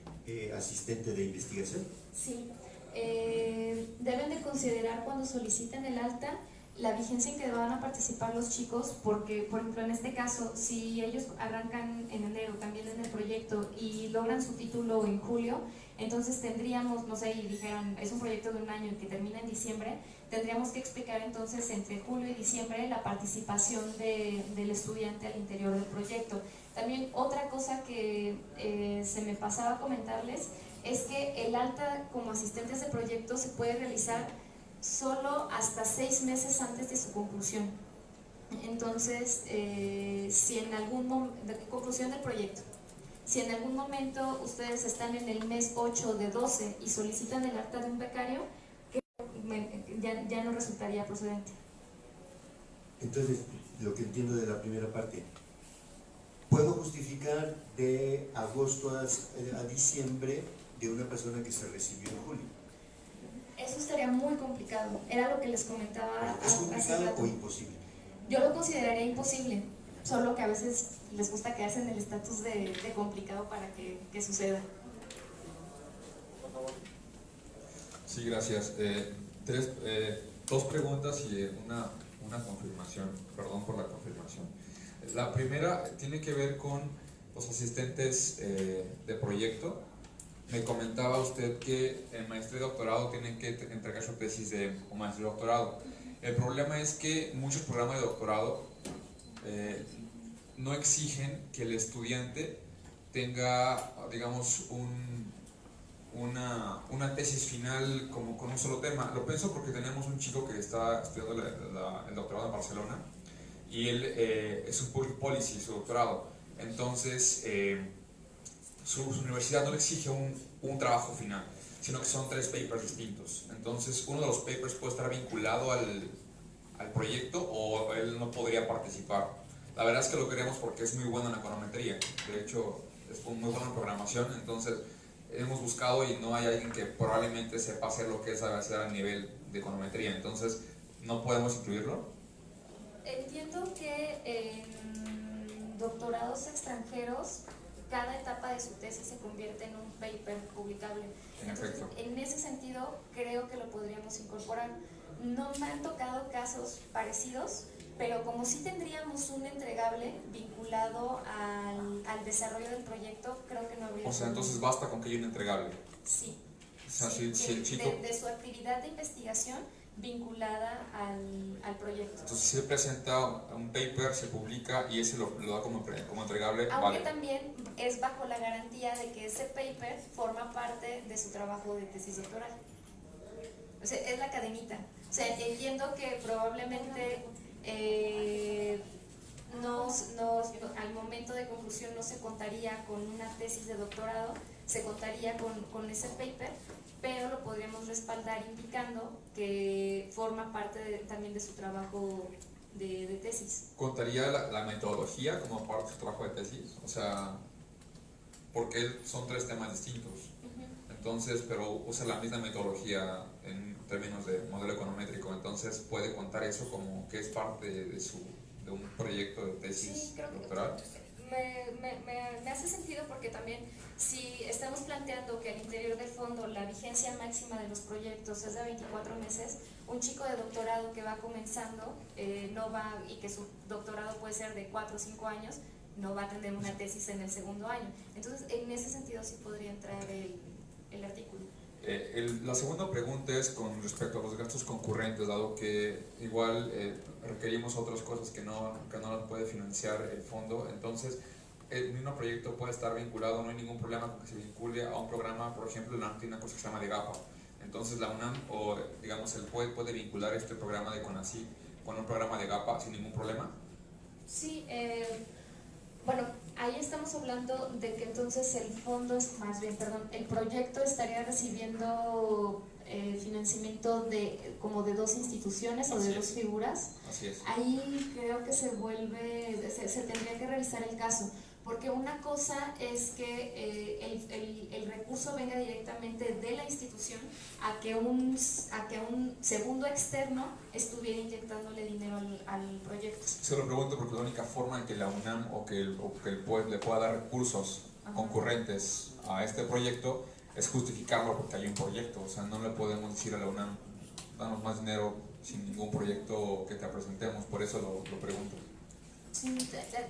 asistente de investigación. Sí, deben de considerar cuando soliciten el alta la vigencia en que van a participar los chicos, porque por ejemplo en este caso, si ellos arrancan en enero también en el proyecto y logran su título en julio, entonces tendríamos, no sé, y dijeron, es un proyecto de un año que termina en diciembre, tendríamos que explicar entonces entre julio y diciembre la participación del estudiante al interior del proyecto. También otra cosa que se me pasaba a comentarles es que el alta como asistentes de proyecto se puede realizar solo hasta 6 meses antes de su conclusión. Entonces, si en algún momento, conclusión del proyecto, si en algún momento ustedes están en el mes 8 de 12 y solicitan el alta de un becario, ya no resultaría procedente. Entonces, lo que entiendo de la primera parte, ¿puedo justificar de agosto a diciembre de una persona que se recibió en julio? Eso estaría muy complicado, era lo que les comentaba. ¿Es complicado o imposible? Yo lo consideraría imposible, solo que a veces les gusta quedarse en el estatus de complicado para que suceda. Sí, gracias. 2 preguntas y una confirmación. Perdón por la confirmación. La primera tiene que ver con los asistentes de proyecto. Me comentaba usted que en maestría y doctorado tienen que entregar su tesis o maestría y doctorado. El problema es que muchos programas de doctorado no exigen que el estudiante tenga, digamos, una tesis final como con un solo tema. Lo pienso porque tenemos un chico que está estudiando el doctorado en Barcelona y él es un public policy, su doctorado. Entonces, su universidad no le exige un trabajo final, sino que son 3 papers distintos. Entonces, uno de los papers puede estar vinculado al proyecto o él no podría participar. La verdad es que lo queremos porque es muy bueno en econometría. De hecho, es muy bueno en programación. Entonces, hemos buscado y no hay alguien que probablemente sepa hacer lo que es hacer a nivel de econometría. Entonces, ¿no podemos incluirlo? Entiendo que en doctorados extranjeros cada etapa de su tesis se convierte en un paper publicable. Entonces, en ese sentido, creo que lo podríamos incorporar. No me han tocado casos parecidos, pero como sí tendríamos un entregable vinculado al desarrollo del proyecto, creo que no habría... O sea, entonces basta con que haya un entregable. Sí. O sea, Sí, si el chico... de su actividad de investigación vinculada al proyecto. Entonces, si él presenta un paper, se publica y ese lo da como entregable, Aunque vale. también es bajo la garantía de que ese paper forma parte de su trabajo de tesis doctoral. O sea, es la cadenita. O sea, entiendo que probablemente al momento de conclusión no se contaría con una tesis de doctorado, se contaría con ese paper, pero lo podríamos respaldar indicando que forma parte también de su trabajo de tesis. ¿Contaría la metodología como parte de su trabajo de tesis? O sea, porque son 3 temas distintos. Entonces, pero usa la misma metodología en términos de modelo econométrico, entonces puede contar eso como que es parte de un proyecto de tesis doctoral. Me hace sentido porque también si estamos planteando que al interior del fondo la vigencia máxima de los proyectos es de 24 meses, un chico de doctorado que va comenzando no va, y que su doctorado puede ser de 4 o 5 años, no va a tener una tesis en el segundo año. Entonces, en ese sentido sí podría entrar el artículo. La segunda pregunta es con respecto a los gastos concurrentes, dado que igual requerimos otras cosas que no nos puede financiar el fondo. Entonces, el mismo proyecto puede estar vinculado, no hay ningún problema con que se vincule a un programa. Por ejemplo, la UNAM tiene una cosa que se llama de GAPA. Entonces, la UNAM, o digamos el PUED, puede vincular este programa de CONACYT con un programa de GAPA sin ningún problema. Sí, bueno, ahí estamos hablando de que entonces el fondo, el proyecto estaría recibiendo financiamiento como de 2 instituciones o de 2 figuras. Así es. Ahí creo que se tendría que revisar el caso, porque una cosa es que el recurso venga directamente de la institución a que un segundo externo estuviera inyectándole dinero al proyecto. Se lo pregunto porque la única forma en que la UNAM o que el PUED le pueda dar recursos concurrentes a este proyecto es justificarlo porque hay un proyecto. O sea, no le podemos decir a la UNAM, danos más dinero sin ningún proyecto que te presentemos. Por eso lo pregunto. Sí,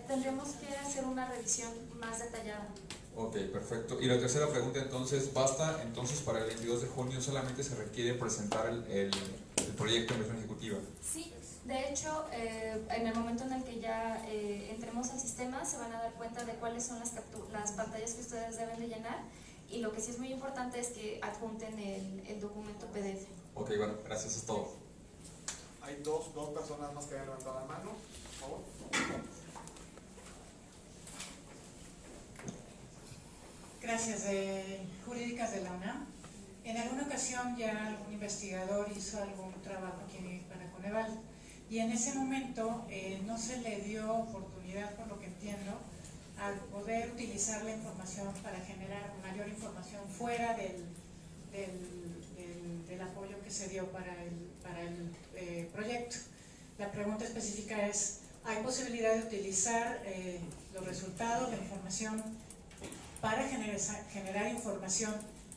tendremos que hacer una revisión más detallada. Ok, perfecto. Y la tercera pregunta entonces, ¿basta entonces para el 22 de junio solamente se requiere presentar el proyecto en versión ejecutiva? Sí, de hecho, en el momento en el que ya entremos al sistema se van a dar cuenta de cuáles son las pantallas que ustedes deben de llenar, y lo que sí es muy importante es que adjunten el documento PDF. Ok, bueno, gracias, es todo. Hay dos personas más que han levantado la mano, por favor. Gracias. Jurídicas de la UNAM. En alguna ocasión ya algún investigador hizo algún trabajo aquí para Coneval, y en ese momento no se le dio oportunidad, por lo que entiendo, a poder utilizar la información para generar mayor información fuera del apoyo que se dio para el proyecto. La pregunta específica es, ¿hay posibilidad de utilizar los resultados, la información, para generar información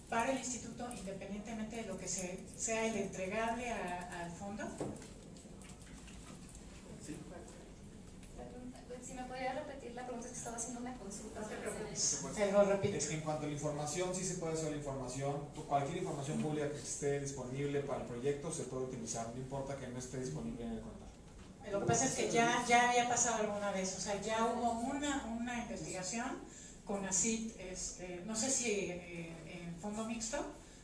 para el instituto, independientemente de lo que sea el entregable al fondo? Sí. Si me podría repetir la pregunta, es que estaba haciendo una consulta. Es que en cuanto a la información, sí se puede hacer la información. Cualquier información pública que esté disponible para el proyecto se puede utilizar, no importa que no esté disponible en el contrato. Lo que pasa es que ya había pasado alguna vez, o sea, ya hubo una investigación con CONACYT, no sé si en fondo mixto,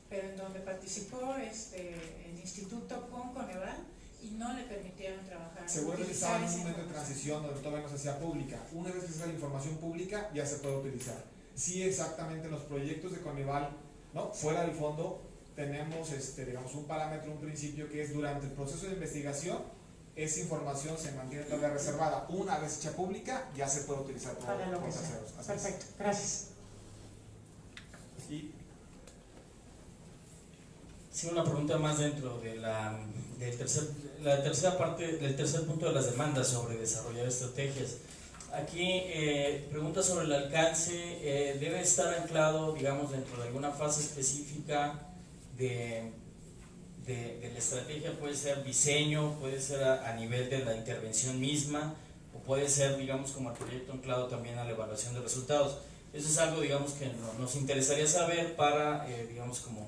pero en donde participó el instituto con Coneval, y no le permitieron trabajar. Seguramente estaba en un momento de transición donde todavía no se hacía pública. Una vez que se hace la información pública, ya se puede utilizar. Sí, exactamente, en los proyectos de Coneval, ¿no? Fuera del fondo, tenemos digamos, un parámetro, un principio que es durante el proceso de investigación, esa información se mantiene todavía reservada. Una vez hecha pública, ya se puede utilizar por terceros. Perfecto, gracias. Sí. Sí, una pregunta más dentro de la tercera parte, del tercer punto de las demandas sobre desarrollar estrategias. Aquí pregunta sobre el alcance. ¿Debe estar anclado, digamos, dentro de alguna fase específica de la estrategia? Puede ser diseño, puede ser a nivel de la intervención misma, o puede ser, digamos, como el proyecto anclado también a la evaluación de resultados. Eso es algo, digamos, que nos interesaría saber para, digamos, como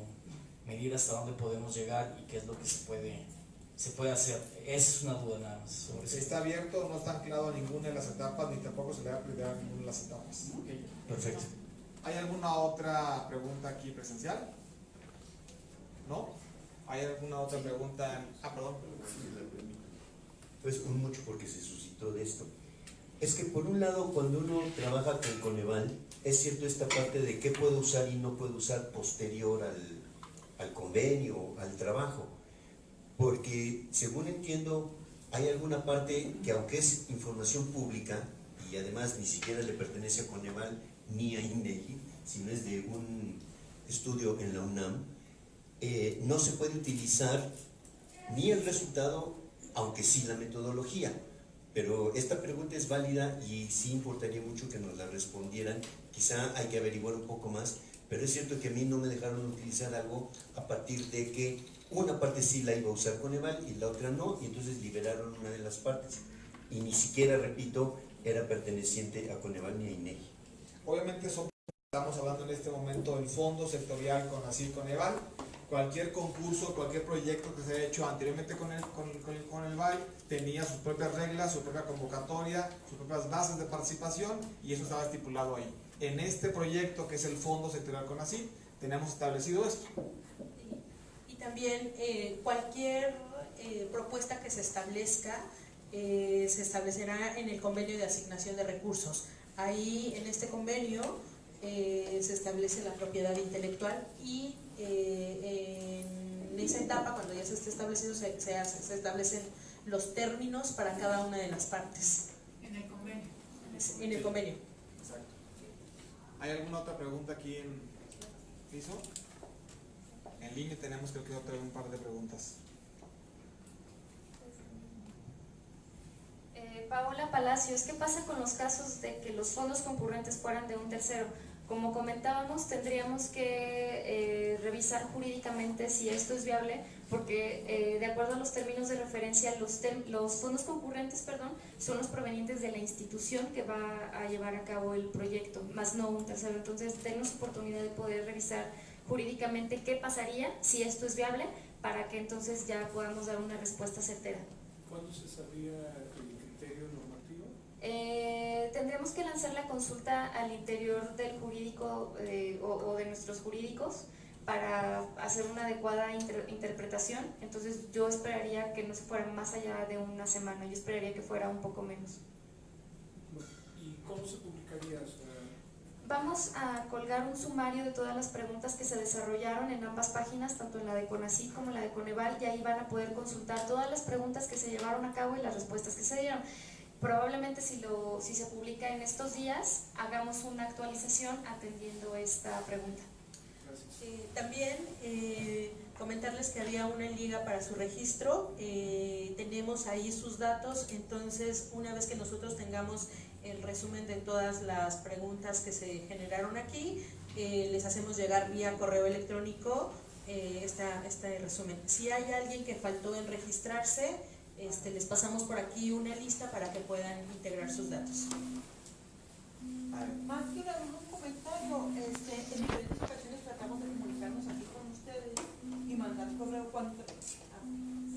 medir hasta dónde podemos llegar y qué es lo que se puede hacer. Esa es una duda nada más sobre eso. Está abierto, no está anclado a ninguna de las etapas, ni tampoco se le va a aplicar a ninguna de las etapas. Okay, perfecto. ¿Hay alguna otra pregunta aquí presencial? ¿No? ¿Hay alguna otra pregunta? Perdón. Pues un mucho porque se suscitó de esto. Es que por un lado, cuando uno trabaja con Coneval, es cierto esta parte de qué puedo usar y no puedo usar posterior al convenio, al trabajo. Porque, según entiendo, hay alguna parte que, aunque es información pública, y además ni siquiera le pertenece a Coneval ni a INEGI, sino es de un estudio en la UNAM, no se puede utilizar ni el resultado, aunque sí la metodología. Pero esta pregunta es válida y sí importaría mucho que nos la respondieran. Quizá hay que averiguar un poco más, pero es cierto que a mí no me dejaron utilizar algo a partir de que una parte sí la iba a usar Coneval y la otra no, y entonces liberaron una de las partes. Y ni siquiera, repito, era perteneciente a Coneval ni a INEGI. Obviamente estamos hablando en este momento del fondo sectorial CONACYT-Coneval. Cualquier concurso, cualquier proyecto que se haya hecho anteriormente con el VAI tenía sus propias reglas, su propia convocatoria, sus propias bases de participación, y eso estaba estipulado ahí. En este proyecto, que es el fondo sectorial CONACYT, tenemos establecido esto. Y también cualquier propuesta que se establezca se establecerá en el convenio de asignación de recursos. Ahí, en este convenio, se establece la propiedad intelectual, y en esa etapa, cuando ya se esté establecido, se establecen los términos para cada una de las partes. En el convenio. En el convenio. Exacto. ¿Hay alguna otra pregunta aquí en piso? En línea tenemos, creo que un par de preguntas. Paola Palacios, ¿qué pasa con los casos de que los fondos concurrentes fueran de un tercero? Como comentábamos, tendríamos que revisar jurídicamente si esto es viable, porque de acuerdo a los términos de referencia, los fondos concurrentes, son los provenientes de la institución que va a llevar a cabo el proyecto, más no un tercero. Entonces, denos oportunidad de poder revisar jurídicamente qué pasaría si esto es viable, para que entonces ya podamos dar una respuesta certera. ¿Cuándo se sabría el criterio normativo? Tendremos que lanzar la consulta al interior del jurídico o de nuestros jurídicos para hacer una adecuada interpretación. Entonces yo esperaría que no se fuera más allá de una semana, yo esperaría que fuera un poco menos. ¿Y cómo se publicaría? Vamos a colgar un sumario de todas las preguntas que se desarrollaron en ambas páginas, tanto en la de CONACYT como en la de Coneval, y ahí van a poder consultar todas las preguntas que se llevaron a cabo y las respuestas que se dieron. Probablemente si se publica en estos días, hagamos una actualización atendiendo esta pregunta. También comentarles que había una liga para su registro, tenemos ahí sus datos. Entonces, una vez que nosotros tengamos el resumen de todas las preguntas que se generaron aquí, les hacemos llegar vía correo electrónico este resumen. Si hay alguien que faltó en registrarse, les pasamos por aquí una lista para que puedan integrar sus datos. Más que un comentario, en diferentes ocasiones tratamos de comunicarnos aquí con ustedes y mandar correo cuando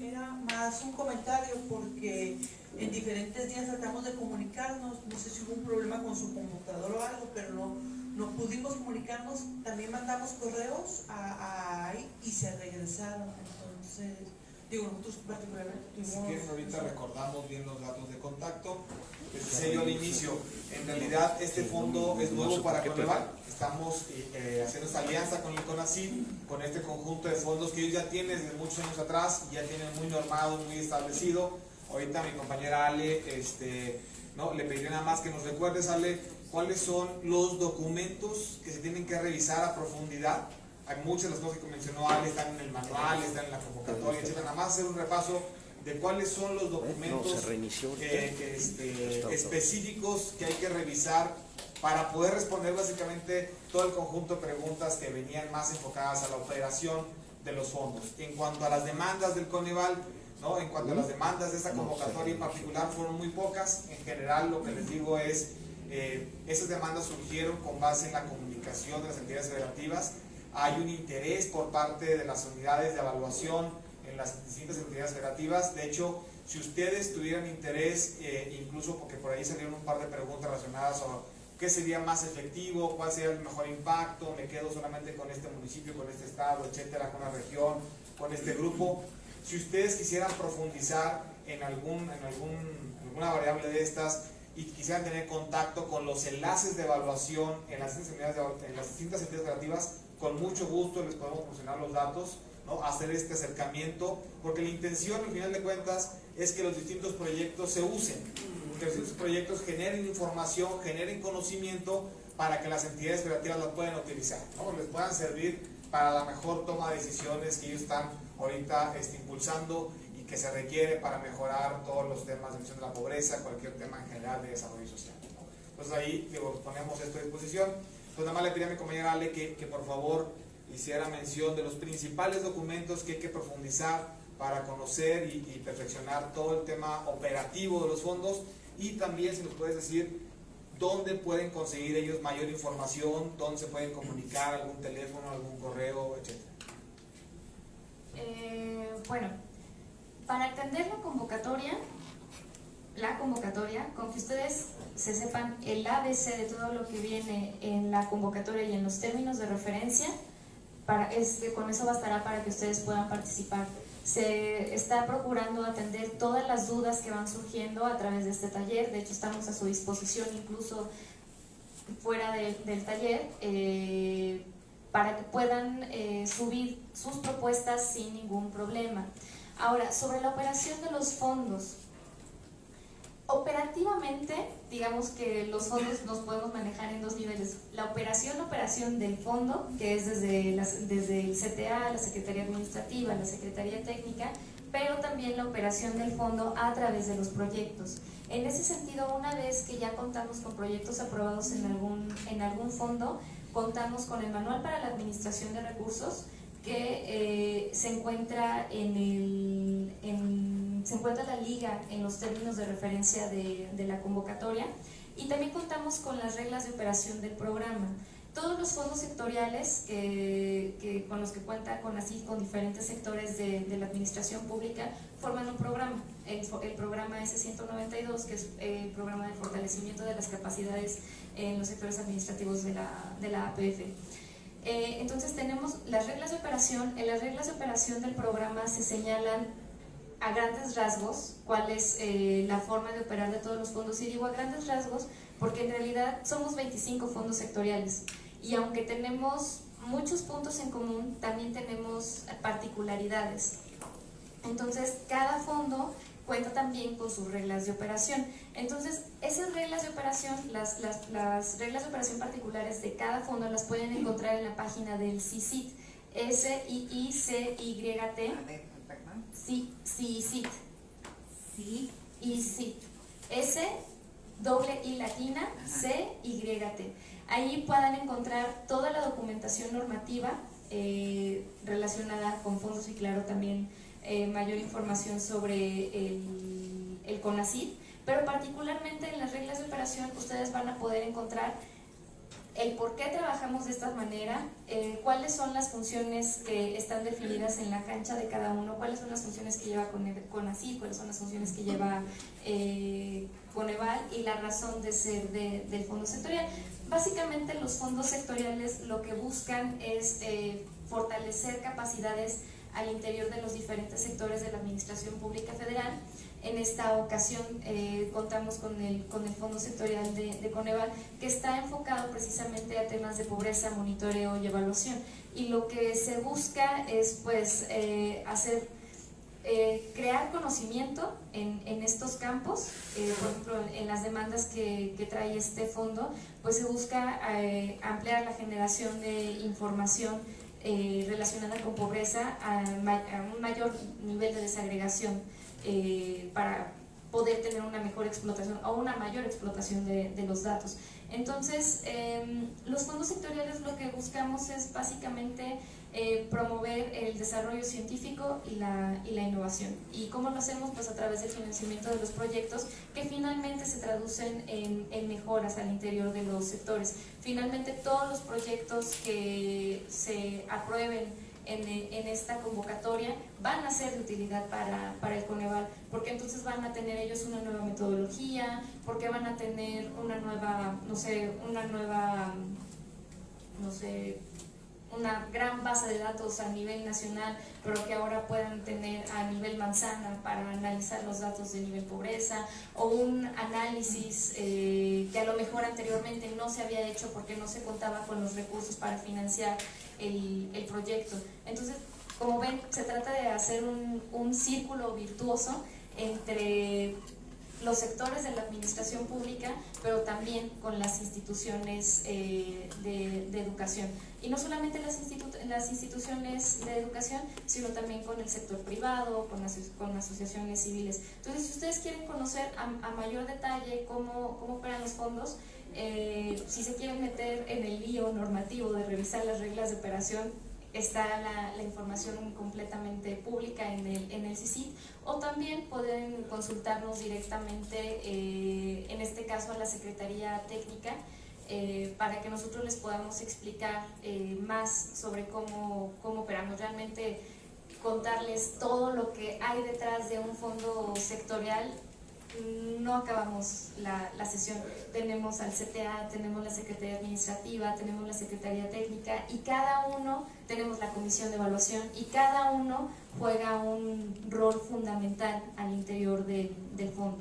era más un comentario, porque en diferentes días tratamos de comunicarnos, no sé si hubo un problema con su computador o algo, pero no pudimos comunicarnos, también mandamos correos ahí y se regresaron. Entonces, nosotros particularmente tuvimos... Si quieren, ahorita recordamos bien los datos de contacto. Se dio al inicio. En realidad, este fondo es nuevo para Coneval. Estamos haciendo esta alianza con el CONACYT, con este conjunto de fondos que ellos ya tienen desde muchos años atrás, ya tienen muy normado, muy establecido. Ahorita mi compañera Ale, le pediría nada más que nos recuerdes, Ale, cuáles son los documentos que se tienen que revisar a profundidad. Hay muchas de las cosas que mencionó Ale, están en el manual, están en la convocatoria, etc. Nada más hacer un repaso de cuáles son los documentos específicos que hay que revisar para poder responder básicamente todo el conjunto de preguntas que venían más enfocadas a la operación de los fondos. En cuanto a las demandas del Coneval, ¿no? En cuanto a las demandas de esta convocatoria en particular, fueron muy pocas. En general, lo que les digo es, esas demandas surgieron con base en la comunicación de las entidades federativas. Hay un interés por parte de las unidades de evaluación en las distintas entidades federativas. De hecho, si ustedes tuvieran interés, incluso porque por ahí salieron un par de preguntas relacionadas sobre qué sería más efectivo, cuál sería el mejor impacto, me quedo solamente con este municipio, con este estado, etcétera, con la región, con este grupo. Si ustedes quisieran profundizar en alguna variable de estas y quisieran tener contacto con los enlaces de evaluación en las distintas entidades federativas, con mucho gusto les podemos proporcionar los datos, ¿no? Hacer este acercamiento, porque la intención al final de cuentas es que los distintos proyectos se usen, que los distintos proyectos generen información, generen conocimiento para que las entidades federativas la puedan utilizar, ¿no? Les puedan servir para la mejor toma de decisiones que ellos están ahorita impulsando y que se requiere para mejorar todos los temas de reducción de la pobreza, cualquier tema en general de desarrollo social, ¿no? Entonces ahí ponemos esto a disposición. Entonces nada más le pedí a mi compañera Ale que por favor hiciera mención de los principales documentos que hay que profundizar para conocer y perfeccionar todo el tema operativo de los fondos, y también si nos puedes decir dónde pueden conseguir ellos mayor información, dónde se pueden comunicar, algún teléfono, algún correo, etc. Bueno, para atender la convocatoria, con que ustedes se sepan el ABC de todo lo que viene en la convocatoria y en los términos de referencia, con eso bastará para que ustedes puedan participar. Se está procurando atender todas las dudas que van surgiendo a través de este taller. De hecho, estamos a su disposición incluso fuera del taller para que puedan subir sus propuestas sin ningún problema. Ahora, sobre la operación de los fondos. Operativamente, digamos que los fondos los podemos manejar en dos niveles. La operación del fondo, que es desde el CTA, la Secretaría Administrativa, la Secretaría Técnica, pero también la operación del fondo a través de los proyectos. En ese sentido, una vez que ya contamos con proyectos aprobados en algún fondo, contamos con el Manual para la Administración de Recursos, que se encuentra se encuentra la liga en los términos de referencia de la convocatoria, y también contamos con las reglas de operación del programa. Todos los fondos sectoriales con los que cuenta CONACYT, con diferentes sectores de la administración pública, forman un programa, el programa S192, que es el programa de fortalecimiento de las capacidades en los sectores administrativos de la APF. Entonces tenemos las reglas de operación. En las reglas de operación del programa se señalan a grandes rasgos cuál es la forma de operar de todos los fondos, y digo a grandes rasgos porque en realidad somos 25 fondos sectoriales, y aunque tenemos muchos puntos en común, también tenemos particularidades. Entonces cada fondo cuenta también con sus reglas de operación. Entonces esas reglas de operación, las reglas de operación particulares de cada fondo, las pueden encontrar en la página del CICIT, SIICYT. CICIT. S doble I latina, CYT. Ahí puedan encontrar toda la documentación normativa relacionada con fondos, y claro también mayor información sobre el CONACYT, pero particularmente en las reglas de operación ustedes van a poder encontrar el por qué trabajamos de esta manera, cuáles son las funciones que están definidas en la cancha de cada uno, cuáles son las funciones que lleva CONACYT, cuáles son las funciones que lleva Coneval, y la razón de ser del fondo sectorial. Básicamente los fondos sectoriales lo que buscan es fortalecer capacidades al interior de los diferentes sectores de la Administración Pública Federal. En esta ocasión contamos con el Fondo Sectorial de Coneval, que está enfocado precisamente a temas de pobreza, monitoreo y evaluación, y lo que se busca es pues crear conocimiento en estos campos. Por ejemplo, en las demandas que trae este fondo, pues se busca ampliar la generación de información relacionada con pobreza a un mayor nivel de desagregación para poder tener una mejor explotación o una mayor explotación de los datos. Entonces, los fondos sectoriales lo que buscamos es básicamente promover el desarrollo científico y la innovación. ¿Y cómo lo hacemos? Pues a través del financiamiento de los proyectos que finalmente se traducen en mejoras al interior de los sectores. Finalmente, todos los proyectos que se aprueben en esta convocatoria van a ser de utilidad para el Coneval, porque entonces van a tener ellos una nueva metodología, porque van a tener una gran base de datos a nivel nacional, pero que ahora puedan tener a nivel manzana para analizar los datos de nivel pobreza, o un análisis que a lo mejor anteriormente no se había hecho porque no se contaba con los recursos para financiar el proyecto. Entonces, como ven, se trata de hacer un círculo virtuoso entre los sectores de la administración pública, pero también con las instituciones de educación. Y no solamente las instituciones de educación, sino también con el sector privado, con asociaciones civiles. Entonces, si ustedes quieren conocer a mayor detalle cómo operan los fondos, si se quieren meter en el lío normativo de revisar las reglas de operación, está la información completamente pública en el CICIT, o también pueden consultarnos directamente, en este caso a la Secretaría Técnica, para que nosotros les podamos explicar más sobre cómo operamos. Realmente contarles todo lo que hay detrás de un fondo sectorial, no acabamos la sesión. Tenemos al CTA, tenemos la Secretaría Administrativa, tenemos la Secretaría Técnica, y cada uno, tenemos la Comisión de Evaluación, y cada uno juega un rol fundamental al interior del fondo.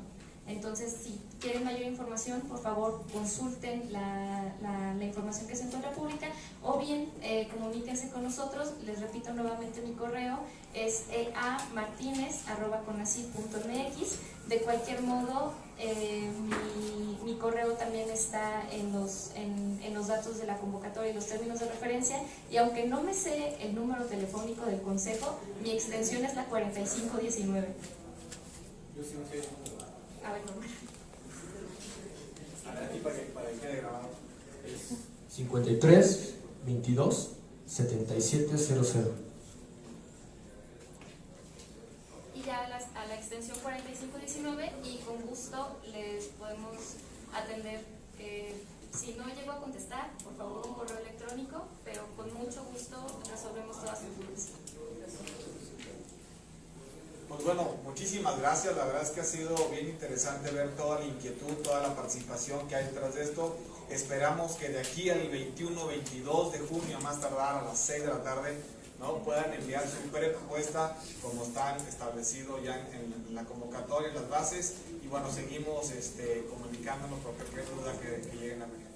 Entonces, si quieren mayor información, por favor consulten la información que se encuentra pública, o bien comuníquense con nosotros. Les repito nuevamente, mi correo es eamartinez@conacid.mx. De cualquier modo, mi correo también está en los datos de la convocatoria y los términos de referencia, y aunque no me sé el número telefónico del consejo, mi extensión es la 4519. Yo sí no sé. A ver, Norma. A ver, aquí para que quede grabado. 53 22 7700. Y ya a la extensión 4519, y con gusto les podemos atender. Si no llego a contestar, por favor un correo electrónico, pero con mucho gusto resolvemos todas sus dudas. Pues bueno, muchísimas gracias. La verdad es que ha sido bien interesante ver toda la inquietud, toda la participación que hay detrás de esto. Esperamos que de aquí al 21-22 de junio, a más tardar a las 6 de la tarde, ¿no?, puedan enviar su prepropuesta como están establecido ya en la convocatoria, en las bases. Y bueno, seguimos comunicándonos por cualquier duda que lleguen a venir.